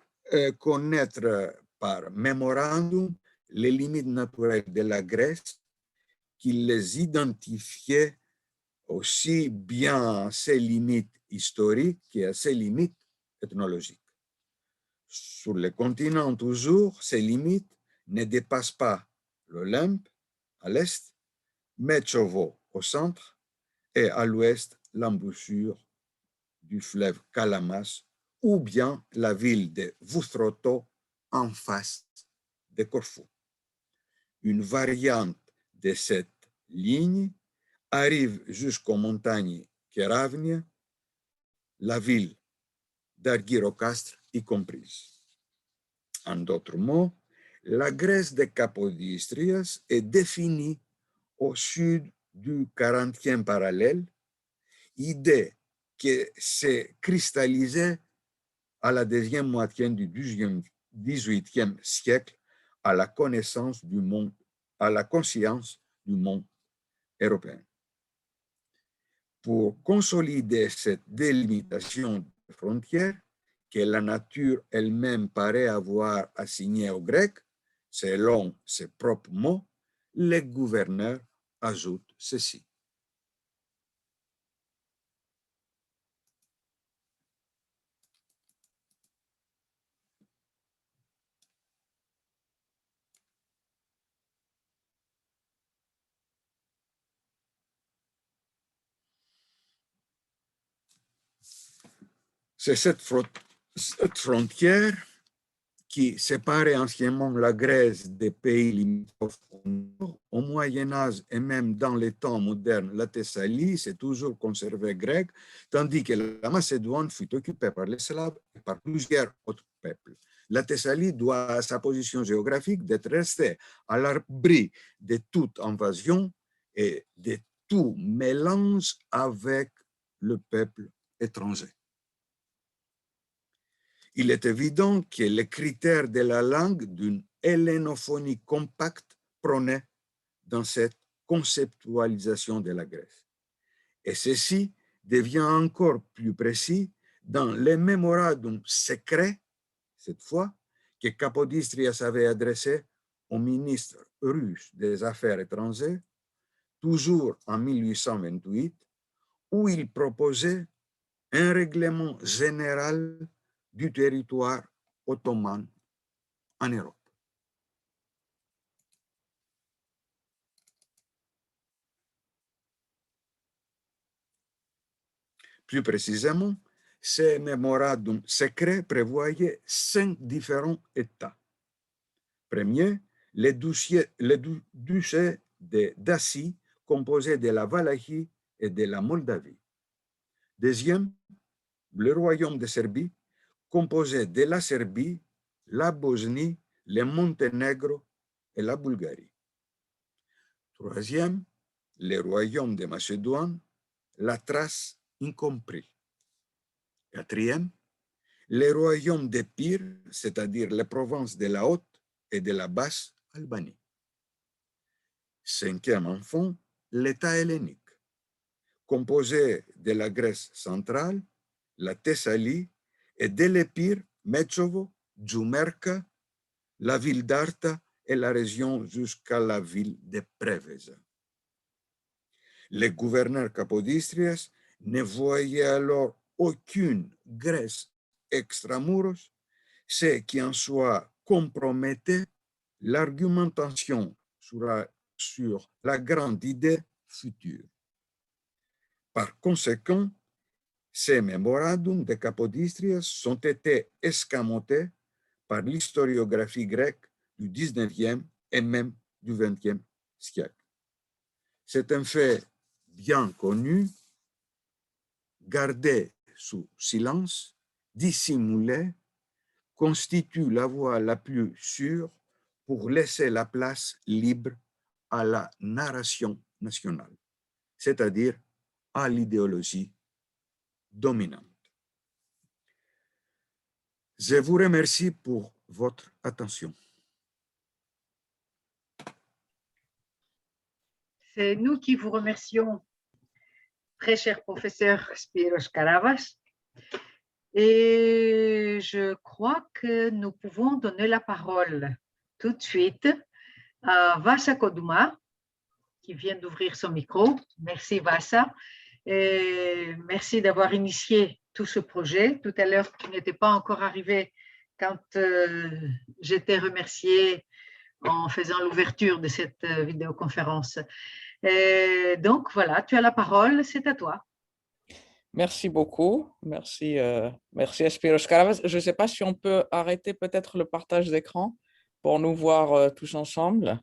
connaître par mémorandum les limites naturelles de la Grèce, qu'il les identifiait aussi bien à ses limites historiques qu'à ses limites ethnologiques. Sur le continent toujours, ces limites ne dépassent pas l'Olympe à l'est, Metchovo au centre et à l'ouest l'embouchure du fleuve Kalamas ou bien la ville de Vouthroto en face de Corfou. Une variante de cette ligne arrive jusqu'aux montagnes Keravnia, la ville d'Argyrocastre y comprise. En d'autres mots, la Grèce de Capodistrias est définie au sud du 40e parallèle, idée qui s'est cristallisée à la deuxième moitié du XVIIIe siècle à la connaissance du monde, à la conscience du monde européen. Pour consolider cette délimitation de frontières que la nature elle-même paraît avoir assignée aux Grecs, selon ses propres mots, les gouverneurs ajoutent ceci. C'est cette frontière qui séparait anciennement la Grèce des pays limitrophes au Moyen-Âge et même dans les temps modernes. La Thessalie s'est toujours conservée grecque, tandis que la Macédoine fut occupée par les Slaves et par plusieurs autres peuples. La Thessalie doit à sa position géographique d'être restée à l'abri de toute invasion et de tout mélange avec le peuple étranger. Il est évident que les critères de la langue d'une hellénophonie compacte prônaient dans cette conceptualisation de la Grèce. Et ceci devient encore plus précis dans les mémorandums secrets, cette fois, que Capodistrias avait adressé au ministre russe des Affaires étrangères, toujours en 1828, où il proposait un règlement général du territoire ottoman en Europe. Plus précisément, ces mémorandums secrets prévoyaient 5 différents États. Premier, le duché de Dacie, composé de la Valachie et de la Moldavie. Deuxième, le royaume de Serbie, composé de la Serbie, la Bosnie, le Monténégro et la Bulgarie. Troisième, les royaumes de Macédoine, la Thrace incompris. Quatrième, les royaumes d'Épire, c'est-à-dire les provinces de la Haute et de la Basse Albanie. Cinquième enfin, l'État hellénique, composé de la Grèce centrale, la Thessalie et de l'Épire, Metsovo, Djoumerka, la ville d'Arta et la région jusqu'à la ville de Preveza. Les gouverneurs capodistrias ne voyaient alors aucune Grèce extramuros, ce qui en soi compromettait l'argumentation sur la grande idée future. Par conséquent, ces mémorandums de Capodistrias ont été escamotés par l'historiographie grecque du 19e et même du 20e siècle. C'est un fait bien connu, gardé sous silence, dissimulé, constitue la voie la plus sûre pour laisser la place libre à la narration nationale, c'est-à-dire à l'idéologie dominante. Je vous remercie pour votre attention. C'est nous qui vous remercions, très cher professeur Spyros Karavas. Et je crois que nous pouvons donner la parole tout de suite à Vasa Kodouma, qui vient d'ouvrir son micro. Merci Vasa. Et merci d'avoir initié tout ce projet. Tout à l'heure, tu n'étais pas encore arrivé quand j'étais remerciée en faisant l'ouverture de cette vidéoconférence. Et donc voilà, tu as la parole, c'est à toi. Merci beaucoup. Merci, merci à Spyros Karavas. Je ne sais pas si on peut arrêter peut-être le partage d'écran pour nous voir tous ensemble.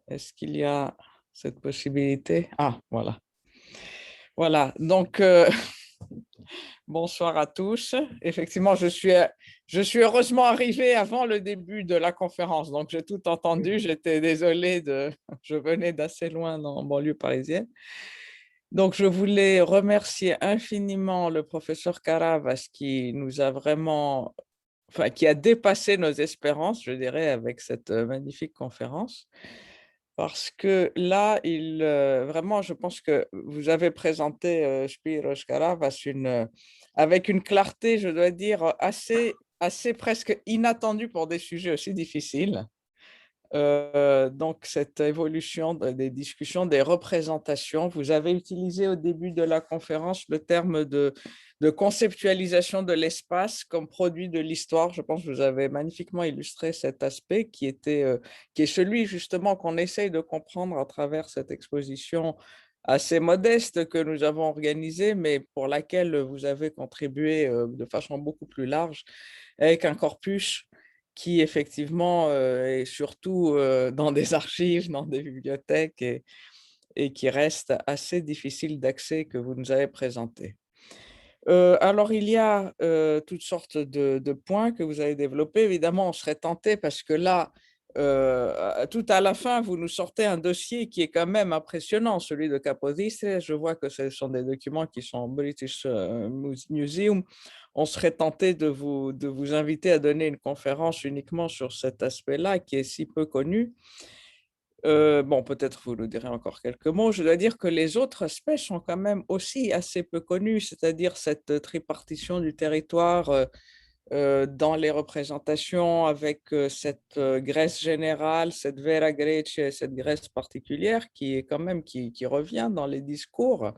Est-ce qu'il y a cette possibilité? Ah, voilà. Voilà, donc bonsoir à tous. Effectivement, je suis heureusement arrivé avant le début de la conférence, donc j'ai tout entendu. J'étais désolé, je venais d'assez loin en banlieue parisienne. Donc, je voulais remercier infiniment le professeur Karavas qui nous a vraiment, enfin, qui a dépassé nos espérances, je dirais, avec cette magnifique conférence. Parce que là, vraiment, je pense que vous avez présenté Spyros Karavas avec une clarté, je dois dire, assez presque inattendue pour des sujets aussi difficiles. Donc, cette évolution des discussions, des représentations, vous avez utilisé au début de la conférence le terme de conceptualisation de l'espace comme produit de l'histoire. Je pense que vous avez magnifiquement illustré cet aspect qui est celui justement qu'on essaye de comprendre à travers cette exposition assez modeste que nous avons organisée, mais pour laquelle vous avez contribué de façon beaucoup plus large avec un corpus qui effectivement est surtout dans des archives, dans des bibliothèques et qui reste assez difficile d'accès que vous nous avez présenté. Alors, il y a toutes sortes de points que vous avez développés. Évidemment, on serait tenté parce que là, tout à la fin, vous nous sortez un dossier qui est quand même impressionnant, celui de Capodistrias. Je vois que ce sont des documents qui sont au British Museum. On serait tenté de vous inviter à donner une conférence uniquement sur cet aspect-là qui est si peu connu. Bon, peut-être vous nous direz encore quelques mots. Je dois dire que les autres aspects sont quand même aussi assez peu connus, c'est-à-dire cette tripartition du territoire dans les représentations avec cette Grèce générale, cette Vera Grecia et cette Grèce particulière qui est quand même qui revient dans les discours,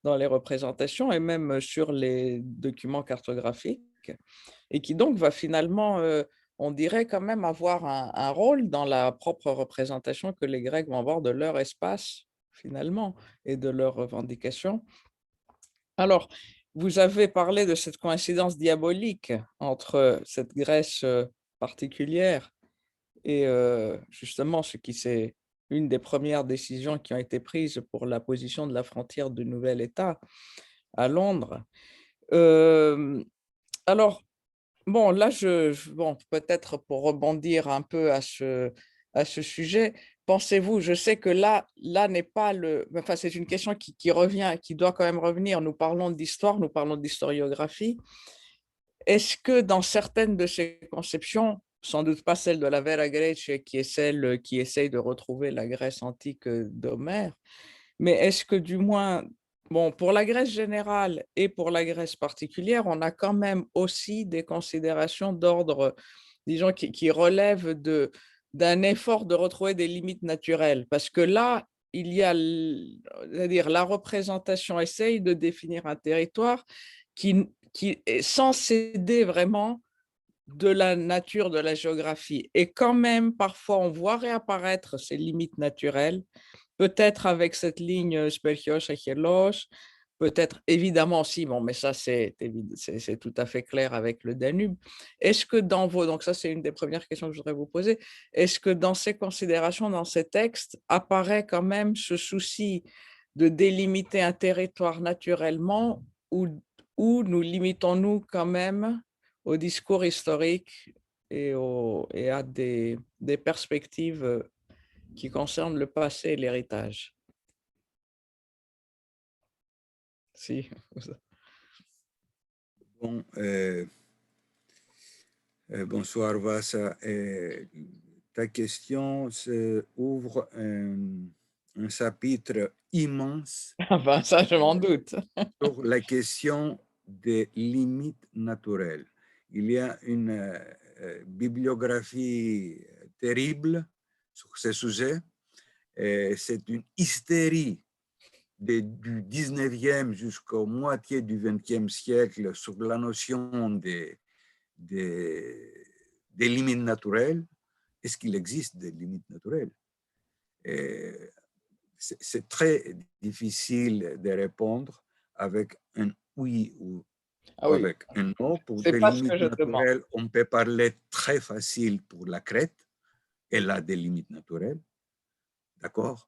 dans les représentations et même sur les documents cartographiques et qui donc va finalement on dirait quand même avoir un rôle dans la propre représentation que les Grecs vont avoir de leur espace, finalement, et de leurs revendications. Alors, vous avez parlé de cette coïncidence diabolique entre cette Grèce particulière et justement ce qui c'est une des premières décisions qui ont été prises pour la position de la frontière du nouvel État à Londres. Alors, Bon, là, bon, peut-être pour rebondir un peu à ce sujet, pensez-vous, je sais que là n'est pas enfin, c'est une question qui revient, qui doit quand même revenir. Nous parlons d'histoire, nous parlons d'historiographie. Est-ce que dans certaines de ces conceptions, sans doute pas celle de la Vera Grece, qui est celle qui essaye de retrouver la Grèce antique d'Homère, mais est-ce que du moins, bon, pour la Grèce générale et pour la Grèce particulière, on a quand même aussi des considérations d'ordre, disons, qui relèvent d'un effort de retrouver des limites naturelles. Parce que là, il y a, c'est-à-dire la représentation essaye de définir un territoire qui est sans céder vraiment de la nature de la géographie. Et quand même, parfois, on voit réapparaître ces limites naturelles, peut-être avec cette ligne Sperchios Achelos, peut-être évidemment aussi, bon, mais ça c'est tout à fait clair avec le Danube. Est-ce que dans vos, donc ça c'est une des premières questions que je voudrais vous poser, est-ce que dans ces considérations, dans ces textes, apparaît quand même ce souci de délimiter un territoire naturellement ou nous limitons-nous quand même au discours historique et à des perspectives qui concernent le passé et l'héritage? Si. Bon, bonsoir Vasa. Ta question ouvre un chapitre immense Ben, ça, je m'en doute. sur la question des limites naturelles. Il y a une bibliographie terrible sur ce sujet. C'est une hystérie du 19e jusqu'au moitié du 20e siècle sur la notion des limites naturelles. Est-ce qu'il existe des limites naturelles? C'est très difficile de répondre avec un oui ou oui. avec un non. Pour C'est des pas ce que limites je demande. naturelles, on peut parler très facile pour la Crète. Elle a des limites naturelles, d'accord,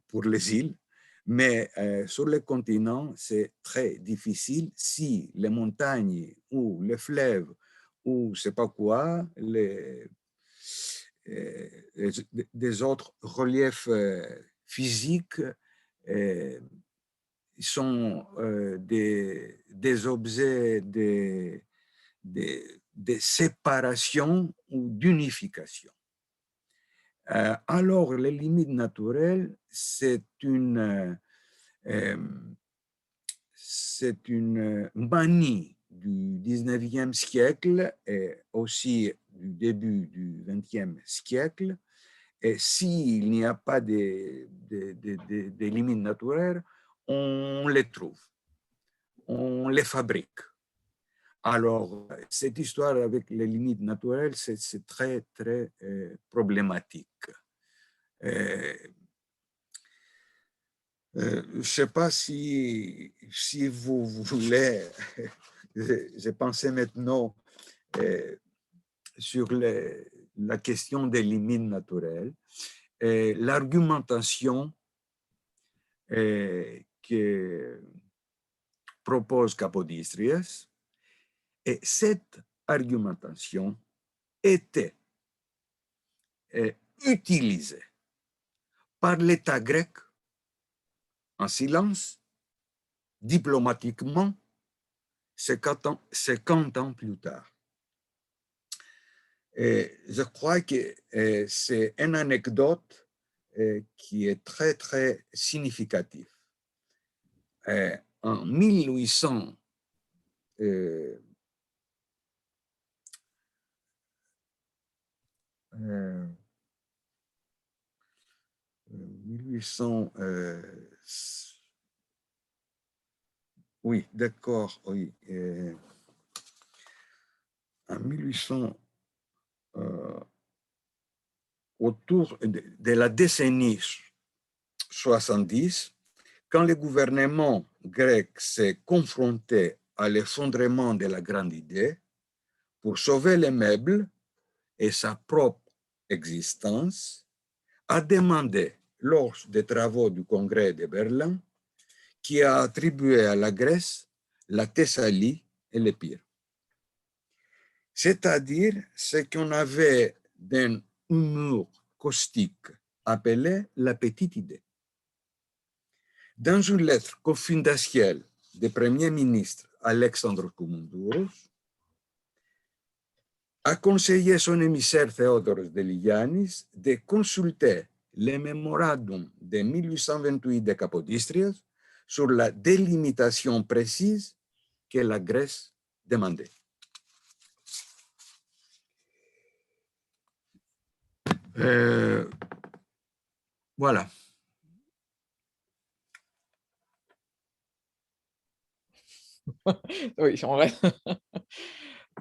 pour les îles. Mais sur le continent, c'est très difficile si les montagnes ou les fleuves ou je ne sais pas quoi, des autres reliefs physiques sont des objets de séparation ou d'unification. Alors, les limites naturelles, c'est une manie du 19e siècle et aussi du début du 20e siècle. Et s'il n'y a pas de limites naturelles, on les trouve, on les fabrique. Alors, cette histoire avec les limites naturelles, c'est très, très problématique. Je ne sais pas si vous voulez, j'ai pensé maintenant sur la question des limites naturelles. L'argumentation que propose Kapodistrias, et cette argumentation était utilisée par l'État grec en silence, diplomatiquement, 50 ans plus tard. Et je crois que c'est une anecdote qui est très, très significative. En 1800, 1800, oui, d'accord, oui. En 1800, autour de la décennie 70, quand le gouvernement grec s'est confronté à l'effondrement de la grande idée, pour sauver les meubles et sa propre existence, a demandé, lors des travaux du Congrès de Berlin, qui a attribué à la Grèce la Thessalie et l'Épire. c'est-à-dire ce qu'on avait d'un humour caustique appelé la petite idée. Dans une lettre confidentielle du Premier ministre Alexandre Koumoundouros, a conseillé son émissaire Théodoros Deligiannis de consulter le mémorandum de 1828 de Capodistrias sur la délimitation précise que la Grèce demandait. Voilà. Oui, on reste.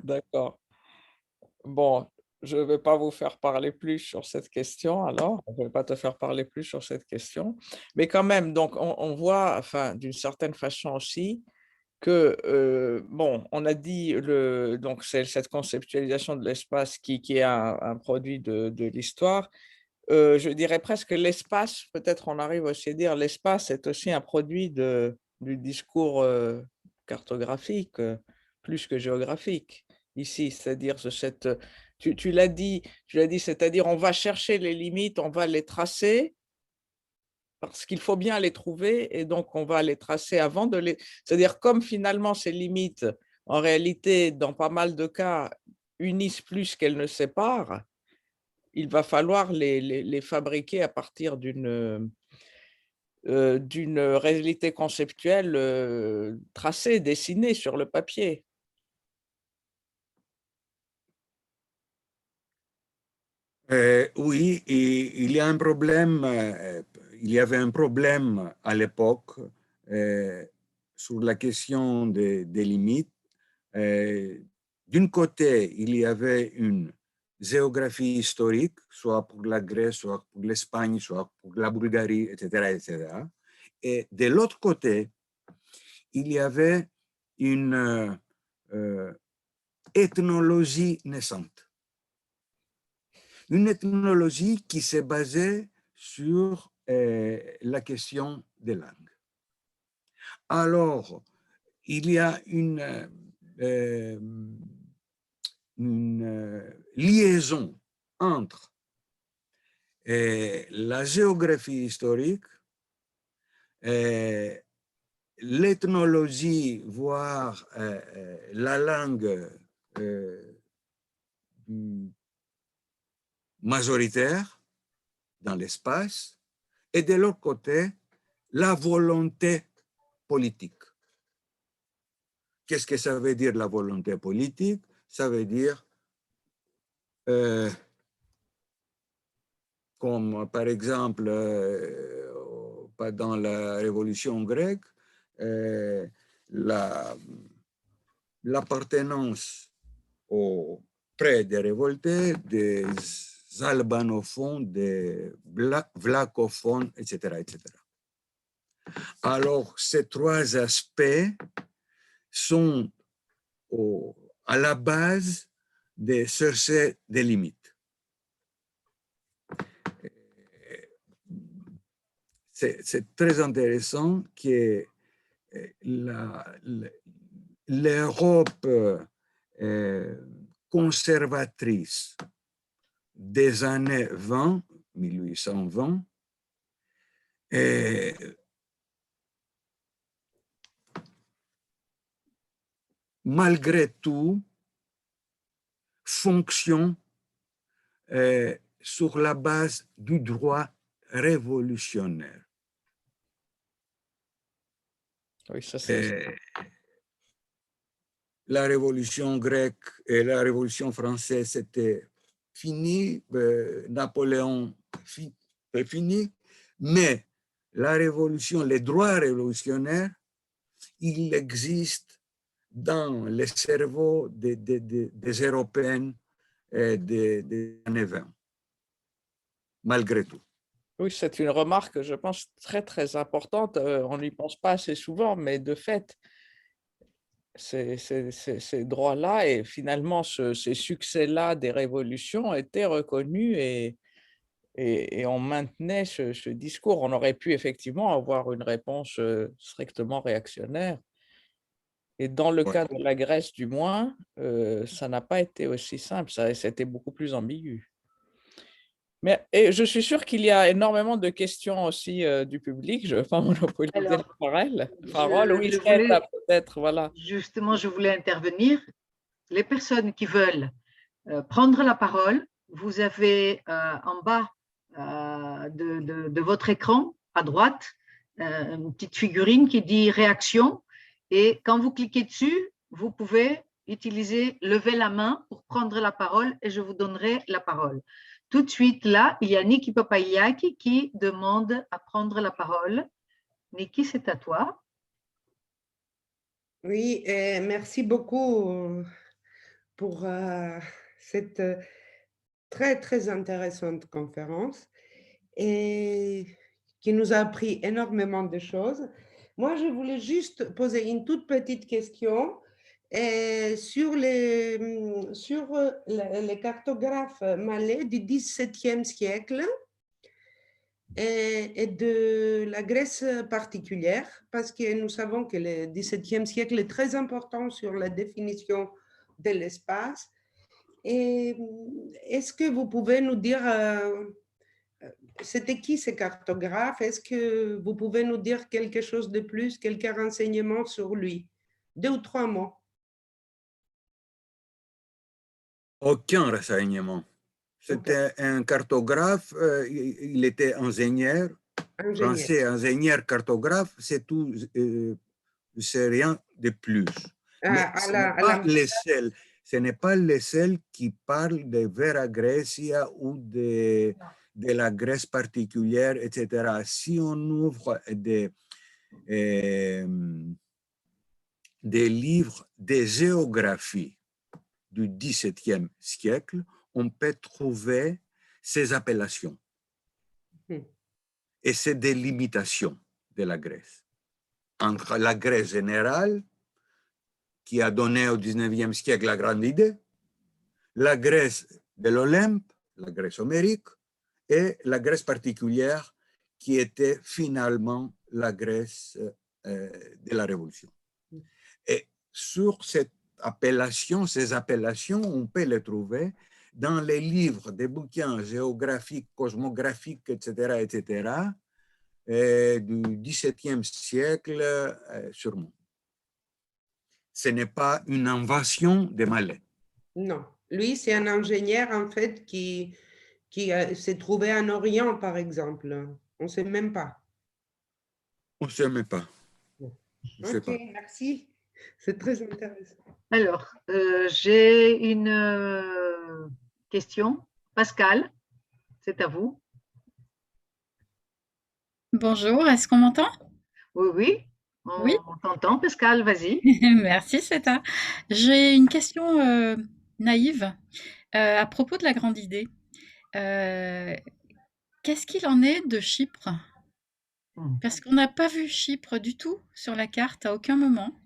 D'accord. Bon, je ne vais pas vous faire parler plus sur cette question alors. Je ne vais pas te faire parler plus sur cette question. Mais quand même, donc, on voit, enfin, d'une certaine façon aussi, que, bon, on a dit, donc c'est cette conceptualisation de l'espace qui est un produit de l'histoire. Je dirais presque l'espace, peut-être on arrive aussi à dire l'espace est aussi un produit du discours cartographique, plus que géographique, ici, c'est-à-dire tu l'as dit, c'est-à-dire on va chercher les limites, on va les tracer, parce qu'il faut bien les trouver, et donc on va les tracer avant de les… C'est-à-dire comme finalement ces limites, en réalité, dans pas mal de cas, unissent plus qu'elles ne séparent, il va falloir les fabriquer à partir d'une réalité conceptuelle tracée, dessinée sur le papier. Oui, et il y a un problème, il y avait un problème à l'époque sur la question des limites. D'un côté, il y avait une géographie historique, soit pour la Grèce, soit pour l'Espagne, soit pour la Bulgarie, etc., etc. Et de l'autre côté, il y avait une ethnologie naissante. Une ethnologie qui s'est basée sur la question des langues. Alors, il y a une liaison entre la géographie historique, l'ethnologie, voire la langue majoritaire dans l'espace, et de l'autre côté, la volonté politique. Qu'est-ce que ça veut dire la volonté politique? Ça veut dire, comme par exemple, dans la Révolution grecque, l'appartenance auprès des révoltés, des albanophones, des vlacophones, etc., etc. Alors, ces trois aspects sont à la base de chercher des limites. C'est très intéressant que l'Europe conservatrice des années 20, 1820, malgré tout, fonctionne sur la base du droit révolutionnaire. Oui, ça c'est… La révolution grecque et la révolution française, c'était fini, Napoléon est fini, mais la révolution, les droits révolutionnaires, ils existent dans les cerveaux des Européens des années 20, malgré tout. Oui, c'est une remarque, je pense, très, très importante. On n'y pense pas assez souvent, mais de fait, ces droits-là et finalement ces succès-là des révolutions étaient reconnus et on maintenait ce discours. On aurait pu effectivement avoir une réponse strictement réactionnaire. Et dans le Ouais. cas de la Grèce, du moins, ça n'a pas été aussi simple, c'était beaucoup plus ambigu. Et je suis sûr qu'il y a énormément de questions aussi du public. Je ne veux pas monopoliser la Alors, parole. Oui, je Seta, voulais, peut-être, voilà. justement, je voulais intervenir. Les personnes qui veulent prendre la parole, vous avez en bas de votre écran, à droite, une petite figurine qui dit réaction. Et quand vous cliquez dessus, vous pouvez utiliser lever la main pour prendre la parole et je vous donnerai la parole. Tout de suite, là, il y a Niki Papayaki qui demande à prendre la parole. Niki, c'est à toi. Oui, merci beaucoup pour cette très, très intéressante conférence et qui nous a appris énormément de choses. Moi, je voulais juste poser une toute petite question sur les cartographes malais du XVIIe siècle et de la Grèce particulière, parce que nous savons que le XVIIe siècle est très important sur la définition de l'espace. Et est-ce que vous pouvez nous dire, c'était qui ces cartographes? Est-ce que vous pouvez nous dire quelque chose de plus, quelques renseignements sur lui? 2 ou 3 mots. Aucun renseignement. C'était un cartographe, il était ingénieur, Ingénieur. français, ingénieur cartographe, c'est tout, c'est rien de plus. Mais ce n'est pas les seuls. Ce n'est pas les seuls qui parlent de Vera Grecia ou de la Grèce particulière, etc. Si on ouvre des livres de géographie du XVIIe siècle, on peut trouver ces appellations et ces délimitations de la Grèce. Entre la Grèce générale, qui a donné au XIXe siècle la grande idée, la Grèce de l'Olympe, la Grèce homérique, et la Grèce particulière, qui était finalement la Grèce de la Révolution. Et sur cette appellation, ces appellations, on peut les trouver dans les livres, des bouquins géographiques, cosmographiques, etc., du XVIIe siècle, sûrement. Ce n'est pas une invention des Malais. Non, lui, c'est un ingénieur, en fait, qui s'est trouvé en Orient, par exemple. On ne sait même pas. On ne sait même pas. Ok, merci. C'est très intéressant. Alors, j'ai une question. Pascal, c'est à vous. Bonjour, est-ce qu'on m'entend? Oui, oui, Oui. on t'entend, Pascal, vas-y. Merci, Seta. J'ai une question naïve à propos de la grande idée. Qu'est-ce qu'il en est de Chypre? Parce qu'on n'a pas vu Chypre du tout sur la carte à aucun moment.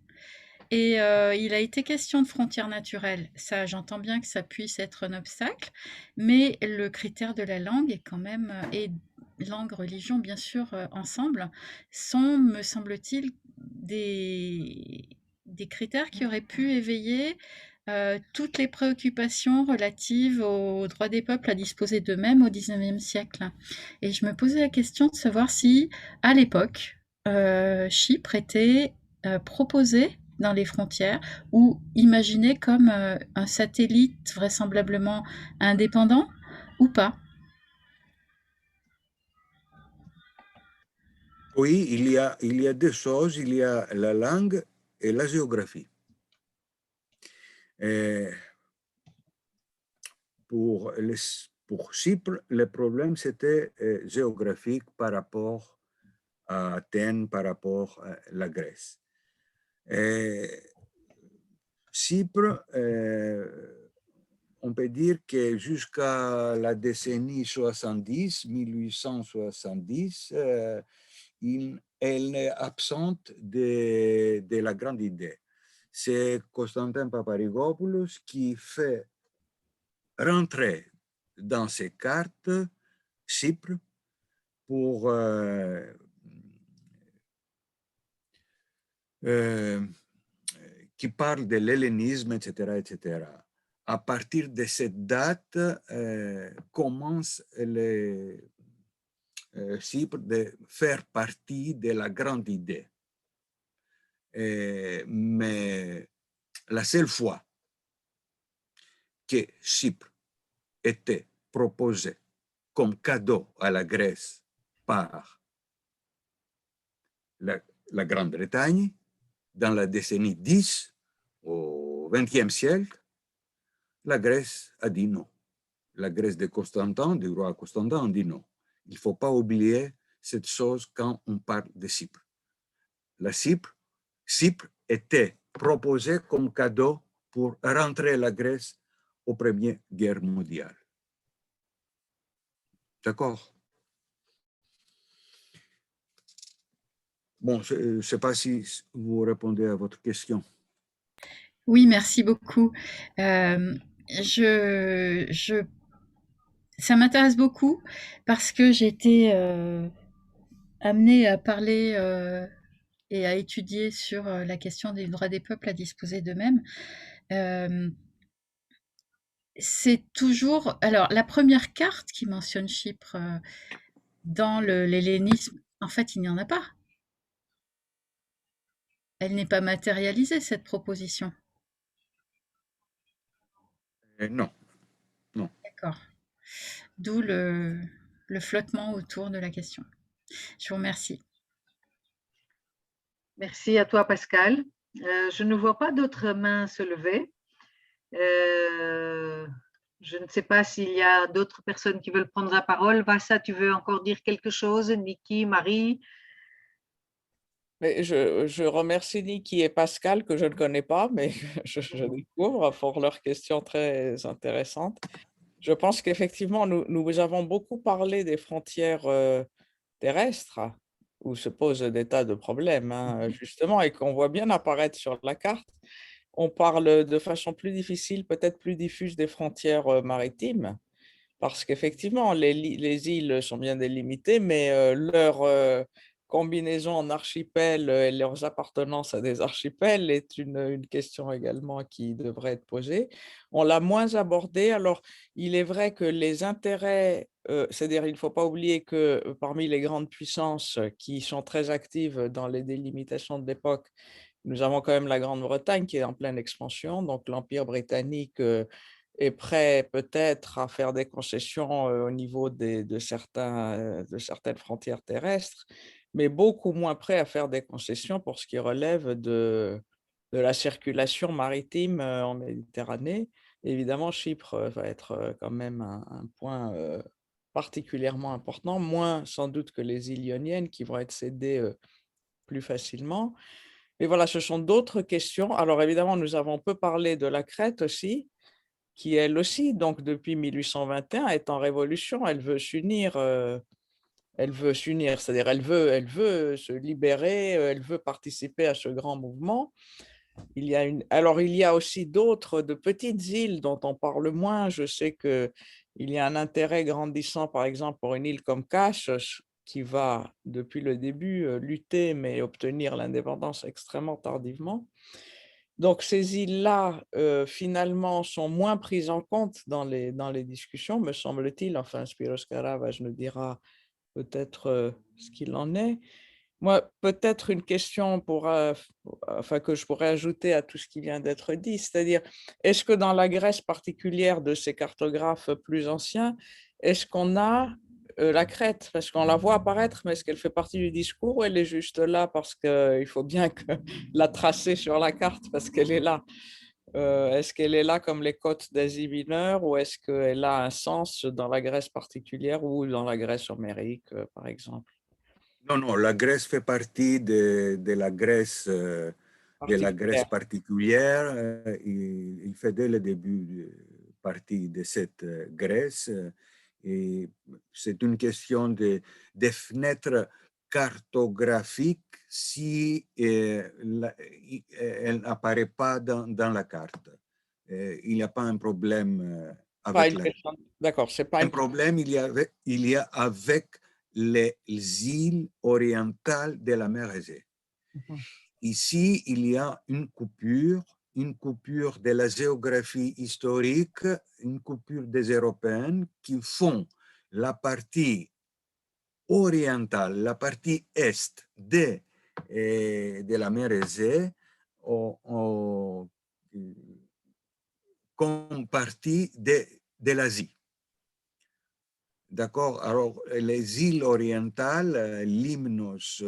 Et il a été question de frontières naturelles. Ça, j'entends bien que ça puisse être un obstacle, mais le critère de la langue est quand même, et langue, religion, bien sûr, ensemble, sont, me semble-t-il, des critères qui auraient pu éveiller toutes les préoccupations relatives aux droits des peuples à disposer d'eux-mêmes au XIXe siècle. Et je me posais la question de savoir si, à l'époque, Chypre était proposé dans les frontières ou imaginé comme un satellite vraisemblablement indépendant ou pas? Oui, il y a deux choses. Il y a la langue et la géographie. Et pour Chypre, le problème, c'était géographique par rapport à Athènes, par rapport à la Grèce. Et Chypre, on peut dire que jusqu'à la décennie 70, 1870, elle est absente de la grande idée. C'est Constantin Paparrigopoulos qui fait rentrer dans ses cartes Chypre pour qui parle de l'hellénisme, etc., etc. À partir de cette date, commence Chypre de faire partie de la grande idée. Mais la seule fois que Chypre était proposé comme cadeau à la Grèce par la Grande-Bretagne, dans la décennie 10 au XXe siècle, la Grèce a dit non. La Grèce de Constantin, du roi Constantin, a dit non. Il ne faut pas oublier cette chose quand on parle de Chypre. Chypre était proposé comme cadeau pour rentrer la Grèce aux Premières Guerres mondiales. D'accord? Bon, je ne sais pas si vous répondez à votre question. Oui, merci beaucoup. Ça m'intéresse beaucoup parce que j'ai été amenée à parler et à étudier sur la question des droits des peuples à disposer d'eux-mêmes. C'est toujours... Alors, la première carte qui mentionne Chypre dans l'hellénisme, en fait, il n'y en a pas. Elle n'est pas matérialisée, cette proposition. Non, non. D'accord. D'où le flottement autour de la question. Je vous remercie. Merci à toi, Pascal. Je ne vois pas d'autres mains se lever. Je ne sais pas s'il y a d'autres personnes qui veulent prendre la parole. Vassa, tu veux encore dire quelque chose? Niki, Marie? Mais je remercie Niki et Pascal, que je ne connais pas, mais je découvre pour leurs questions très intéressantes. Je pense qu'effectivement, nous avons beaucoup parlé des frontières terrestres, où se posent des tas de problèmes, hein, justement, et qu'on voit bien apparaître sur la carte. On parle de façon plus difficile, peut-être plus diffuse, des frontières maritimes, parce qu'effectivement, les îles sont bien délimitées, mais leur combinaison en archipels et leurs appartenances à des archipels est une question également qui devrait être posée. On l'a moins abordé. Alors, il est vrai que les intérêts, c'est-à-dire il ne faut pas oublier que parmi les grandes puissances qui sont très actives dans les délimitations de l'époque, nous avons quand même la Grande-Bretagne qui est en pleine expansion, donc l'Empire britannique est prêt peut-être à faire des concessions au niveau de certaines frontières terrestres, mais beaucoup moins prêt à faire des concessions pour ce qui relève de la circulation maritime en Méditerranée. Évidemment, Chypre va être quand même un point particulièrement important, moins sans doute que les îles Ioniennes qui vont être cédées plus facilement. Mais voilà, ce sont d'autres questions. Alors évidemment, nous avons peu parlé de la Crète aussi, qui elle aussi, donc depuis 1821, est en révolution. Elle veut s'unir, c'est-à-dire elle veut se libérer, elle veut participer à ce grand mouvement. Alors il y a aussi d'autres, de petites îles dont on parle moins. Je sais qu'il y a un intérêt grandissant, par exemple, pour une île comme Kos, qui va, depuis le début, lutter, mais obtenir l'indépendance extrêmement tardivement. Donc, ces îles-là, finalement, sont moins prises en compte dans les discussions, me semble-t-il. Enfin, Spiros Karavas nous dira peut-être ce qu'il en est. Moi, peut-être une question que je pourrais ajouter à tout ce qui vient d'être dit, c'est-à-dire, est-ce que dans la Grèce particulière de ces cartographes plus anciens, est-ce qu'on a la Crète, parce qu'on la voit apparaître, mais est-ce qu'elle fait partie du discours ou elle est juste là parce qu'il faut bien la tracer sur la carte parce qu'elle est là? Est-ce qu'elle est là comme les côtes d'Asie mineure ou est-ce qu'elle a un sens dans la Grèce particulière ou dans la Grèce homérique, par exemple? Non, non, la Grèce fait partie de la Grèce particulière. Il fait dès le début partie de cette Grèce. Et c'est une question de fenêtres cartographiques si elle n'apparaît pas dans la carte. Il n'y a pas un problème avec la Grèce. D'accord, c'est pas un problème il y a avec les îles orientales de la mer Égée. ici, il y a une coupure de la géographie historique, une coupure des Européens qui font la partie orientale, la partie est de la mer Égée comme partie de l'Asie. D'accord. Alors, les îles orientales, Limnos,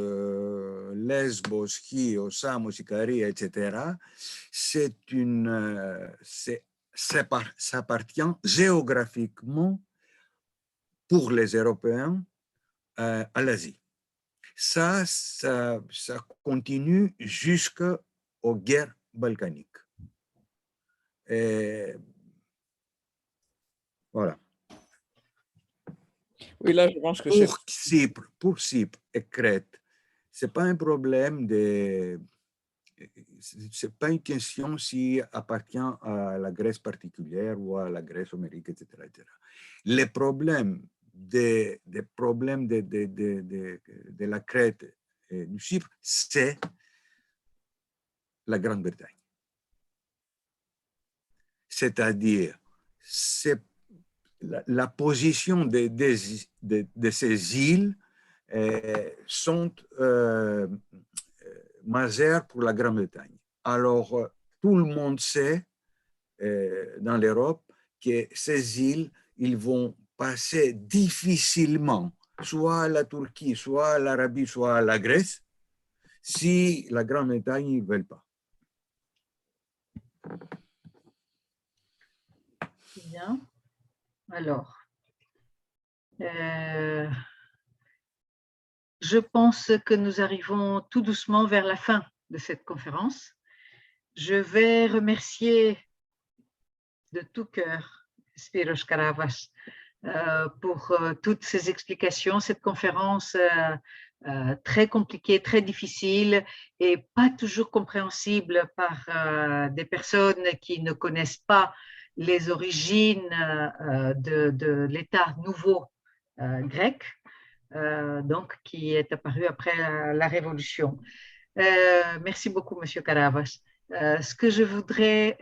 Lesbos, Chios, Samos, Icaria, etc., ça appartient géographiquement pour les Européens à l'Asie. Ça continue jusqu'aux guerres balkaniques. Et voilà. Oui, là, je pense que pour Chypre et Crète, c'est pas un problème c'est pas une question si appartient à la Grèce particulière ou à la Grèce homérique, etc., etc. Les problèmes de la Crète et du Chypre, c'est la Grande-Bretagne. C'est-à-dire, c'est la position de ces îles sont majeures pour la Grande-Bretagne. Alors, tout le monde sait dans l'Europe que ces îles, ils vont passer difficilement soit à la Turquie, soit à l'Arabie, soit à la Grèce, si la Grande-Bretagne ne veut pas. Bien. Alors, je pense que nous arrivons tout doucement vers la fin de cette conférence. Je vais remercier de tout cœur Spyros Karavas pour toutes ces explications. Cette conférence très compliquée, très difficile et pas toujours compréhensible par des personnes qui ne connaissent pas les origines de l'État nouveau grec, donc qui est apparu après la Révolution. Merci beaucoup, Monsieur Karavas. Ce que je voudrais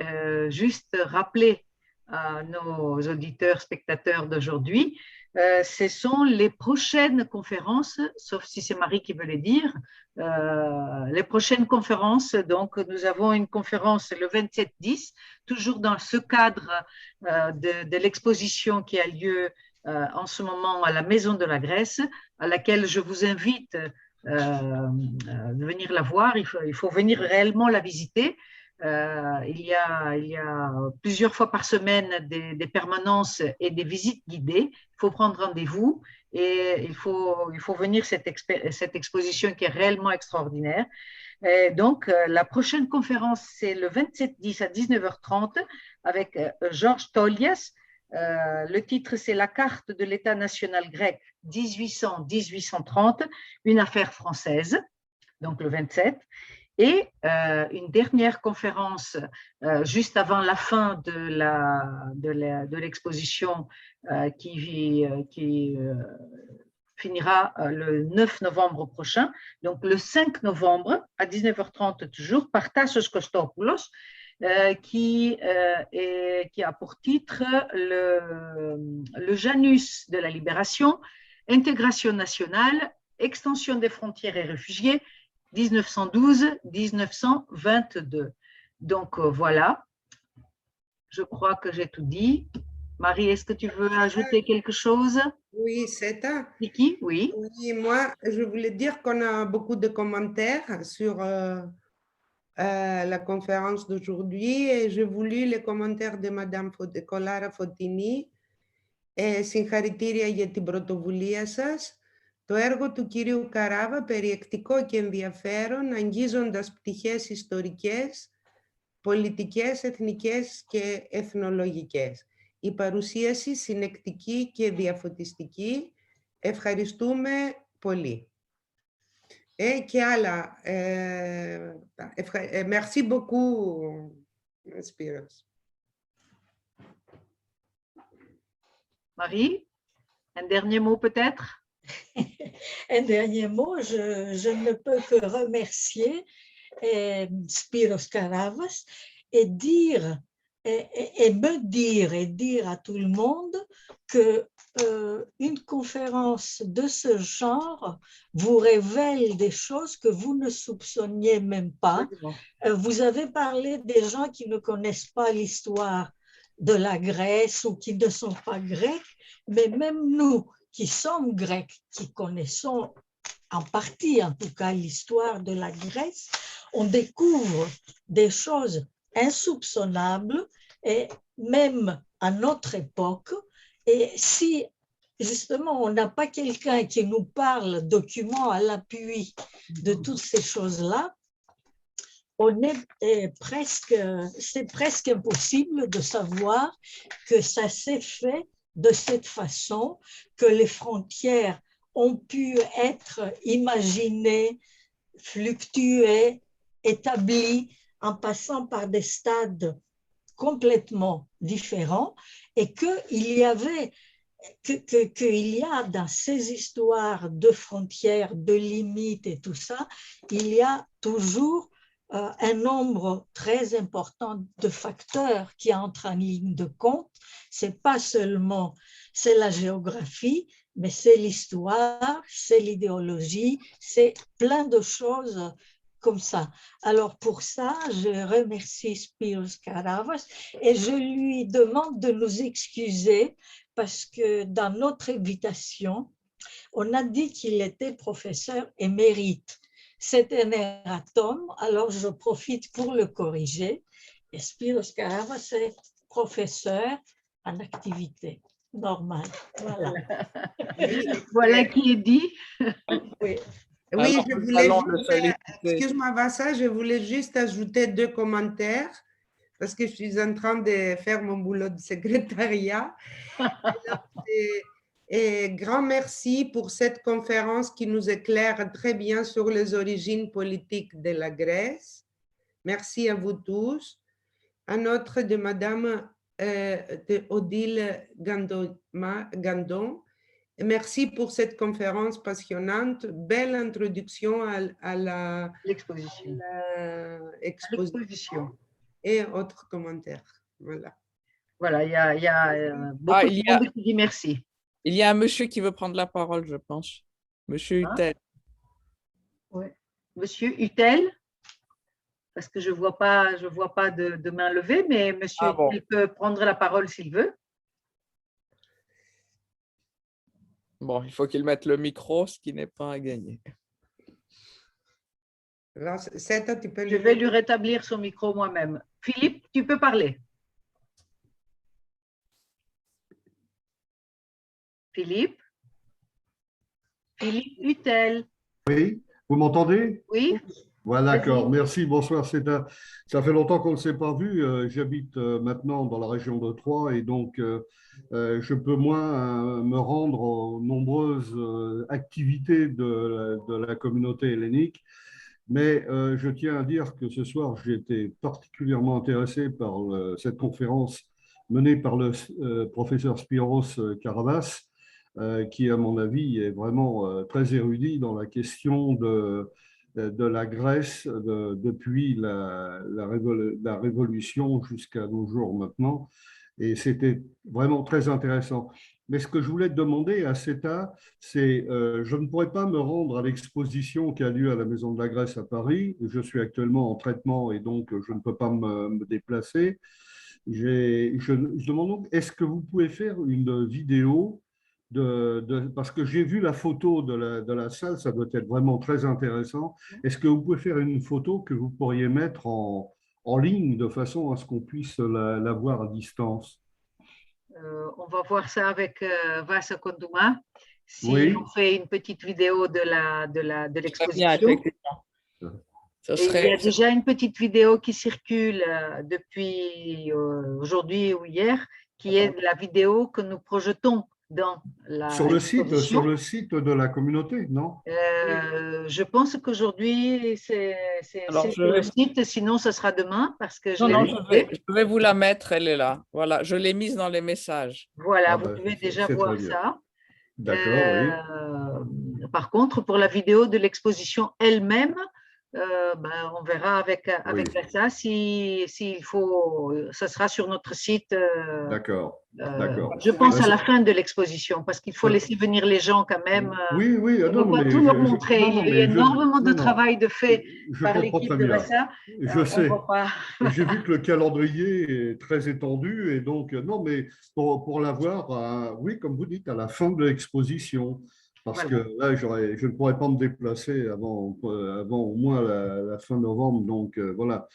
juste rappeler à nos auditeurs, spectateurs d'aujourd'hui, ce sont les prochaines conférences, sauf si c'est Marie qui veut les dire, les prochaines conférences. Donc, nous avons une conférence le 27-10, toujours dans ce cadre de l'exposition qui a lieu en ce moment à la Maison de la Grèce, à laquelle je vous invite de venir la voir. Il faut venir réellement la visiter. Il y a plusieurs fois par semaine des permanences et des visites guidées. Il faut prendre rendez-vous et il faut venir cette exposition qui est réellement extraordinaire. Et donc, la prochaine conférence, c'est le 27-10 à 19h30 avec Georges Tolias. Le titre, c'est La carte de l'État national grec 1800-1830, une affaire française, donc le 27. Et une dernière conférence juste avant la fin de l'exposition qui finira le 9 novembre prochain. Donc le 5 novembre à 19h30 toujours, par Tassos Kostopoulos, qui a pour titre le Janus de la libération, intégration nationale, extension des frontières et réfugiés, 1912-1922. Donc voilà, je crois que j'ai tout dit. Marie, est-ce que tu veux ajouter quelque chose? Oui, c'est ça. Vicky, oui. Oui, moi, je voulais dire qu'on a beaucoup de commentaires sur la conférence d'aujourd'hui et j'ai voulu les commentaires de Madame Κολάρα Φωτεινή. Συγχαρητήρια για την πρωτοβουλία σας. Το έργο του κυρίου Καράβα περιεκτικό και ενδιαφέρον, αγγίζοντας πτυχές ιστορικές, πολιτικές, εθνικές και εθνολογικές. Η παρουσίαση συνεκτική και διαφωτιστική. Ευχαριστούμε πολύ. Και άλλα. Merci beaucoup, Spyros. Marie, un dernier mot peut-être? Un dernier mot, je ne peux que remercier Spyros Karavas et dire et me dire et dire à tout le monde que une conférence de ce genre vous révèle des choses que vous ne soupçonniez même pas. Vous avez parlé des gens qui ne connaissent pas l'histoire de la Grèce ou qui ne sont pas grecs, mais même nous qui sommes grecs, qui connaissons en partie en tout cas l'histoire de la Grèce, on découvre des choses insoupçonnables et même à notre époque. Et si justement on n'a pas quelqu'un qui nous parle, document à l'appui de toutes ces choses-là, c'est presque impossible de savoir que ça s'est fait de cette façon, que les frontières ont pu être imaginées, fluctuer, établies en passant par des stades complètement différents et qu'il y avait qu'il y a dans ces histoires de frontières, de limites et tout ça, il y a toujours un nombre très important de facteurs qui entrent en ligne de compte. C'est pas seulement, c'est la géographie, mais c'est l'histoire, c'est l'idéologie, c'est plein de choses comme ça. Alors pour ça, je remercie Spyros Karavas et je lui demande de nous excuser parce que dans notre invitation, on a dit qu'il était professeur émérite. C'est un erratum, alors je profite pour le corriger. Et Spyros Karavas est professeur en activité normale. Voilà. Voilà qui est dit. Oui. Oui, Alors, je nous voulais allons juste, le solliciter. excuse-moi Vassa, je voulais juste ajouter 2 commentaires parce que je suis en train de faire mon boulot de secrétariat. Et grand merci pour cette conférence qui nous éclaire très bien sur les origines politiques de la Grèce. Merci à vous tous. Un autre de Madame Odile Gandon. Merci pour cette conférence passionnante. Belle introduction à l'exposition et autres commentaires. Voilà. Voilà, il y a beaucoup de monde qui dit merci. Il y a un monsieur qui veut prendre la parole, je pense. Monsieur Hutel. Oui. Monsieur Hutel, parce que je vois pas de main levée, mais monsieur Hutel peut prendre la parole s'il veut. Bon, il faut qu'il mette le micro, ce qui n'est pas à gagner. Alors, je vais lui rétablir son micro moi-même. Philippe, tu peux parler. Philippe Hutel. Oui, vous m'entendez? Oui. Voilà, d'accord. Merci, bonsoir. Ça fait longtemps qu'on ne s'est pas vu. J'habite maintenant dans la région de Troyes et donc je peux moins me rendre aux nombreuses activités de la communauté hellénique. Mais je tiens à dire que ce soir, j'ai été particulièrement intéressé par cette conférence menée par le professeur Spyros Karavas, qui, à mon avis, est vraiment très érudit dans la question de la Grèce depuis la Révolution jusqu'à nos jours maintenant. Et c'était vraiment très intéressant. Mais ce que je voulais te demander à CETA, c'est je ne pourrais pas me rendre à l'exposition qui a lieu à la Maison de la Grèce à Paris. Je suis actuellement en traitement et donc je ne peux pas me déplacer. Je demande donc, est-ce que vous pouvez faire une vidéo parce que j'ai vu la photo de la salle, ça doit être vraiment très intéressant. Est-ce que vous pouvez faire une photo que vous pourriez mettre en ligne de façon à ce qu'on puisse la voir à distance? On va voir ça avec Vassa Kondouma. Si oui. On fait une petite vidéo de l'exposition. Il y a déjà une petite vidéo qui circule depuis aujourd'hui ou hier, qui est la vidéo que nous projetons dans sur le site de la communauté, non? Je pense qu'aujourd'hui, c'est sur le site, sinon ce sera demain parce que je vais vous la mettre, elle est là. Voilà, je l'ai mise dans les messages. Voilà, vous pouvez déjà voir ça. D'accord, oui. Par contre, pour la vidéo de l'exposition elle-même, on verra avec ça s'il faut, ce sera sur notre site. D'accord, d'accord. Je pense à la fin de l'exposition, parce qu'il faut laisser venir les gens quand même. Oui, oui, on ne peut pas tout leur montrer. Il y a énormément de travail de fait par l'équipe de Vassa. Je sais. J'ai vu que le calendrier est très étendu et donc, non, mais pour l'avoir, oui, comme vous dites, à la fin de l'exposition. Parce que là, je ne pourrais pas me déplacer avant au moins la fin novembre. Donc, voilà,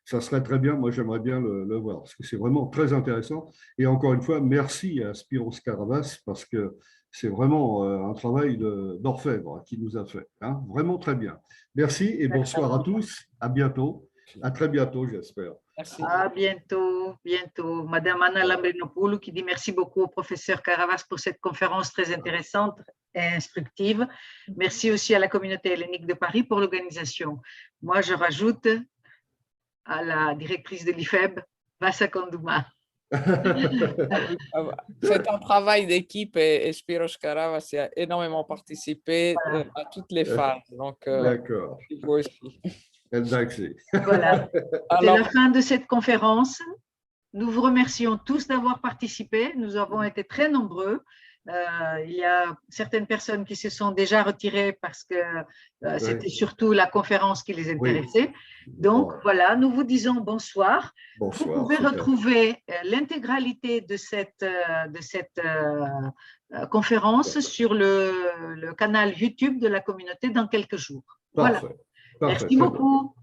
ça serait très bien. Moi, j'aimerais bien le voir parce que c'est vraiment très intéressant. Et encore une fois, merci à Spyros Karavas parce que c'est vraiment un travail d'orfèvre qu'il nous a fait. Hein. Vraiment très bien. Merci et bonsoir à tous. À bientôt. À très bientôt, j'espère. Merci. À bientôt, bientôt. Madame Anna Lambrinopoulou qui dit merci beaucoup au professeur Karavas pour cette conférence très intéressante et instructive. Merci aussi à la communauté hellénique de Paris pour l'organisation. Moi, je rajoute à la directrice de l'IFEB, Vassa Kondouma. C'est un travail d'équipe et Spyros Karavas a énormément participé à toutes les phases. Donc, d'accord. Vous aussi. Voilà. C'est la fin de cette conférence. Nous vous remercions tous d'avoir participé. Nous avons été très nombreux. Il y a certaines personnes qui se sont déjà retirées parce que c'était surtout la conférence qui les intéressait. Oui. Donc, voilà, nous vous disons bonsoir. Vous pouvez retrouver l'intégralité de cette conférence sur le canal YouTube de la communauté dans quelques jours. Voilà. Parfait. Merci beaucoup.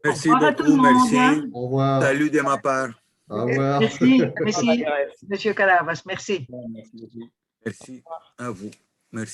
Merci beaucoup, merci. Au revoir. Salut de ma part. Au revoir. Merci, Monsieur Karavas. Merci. Merci à vous. Merci.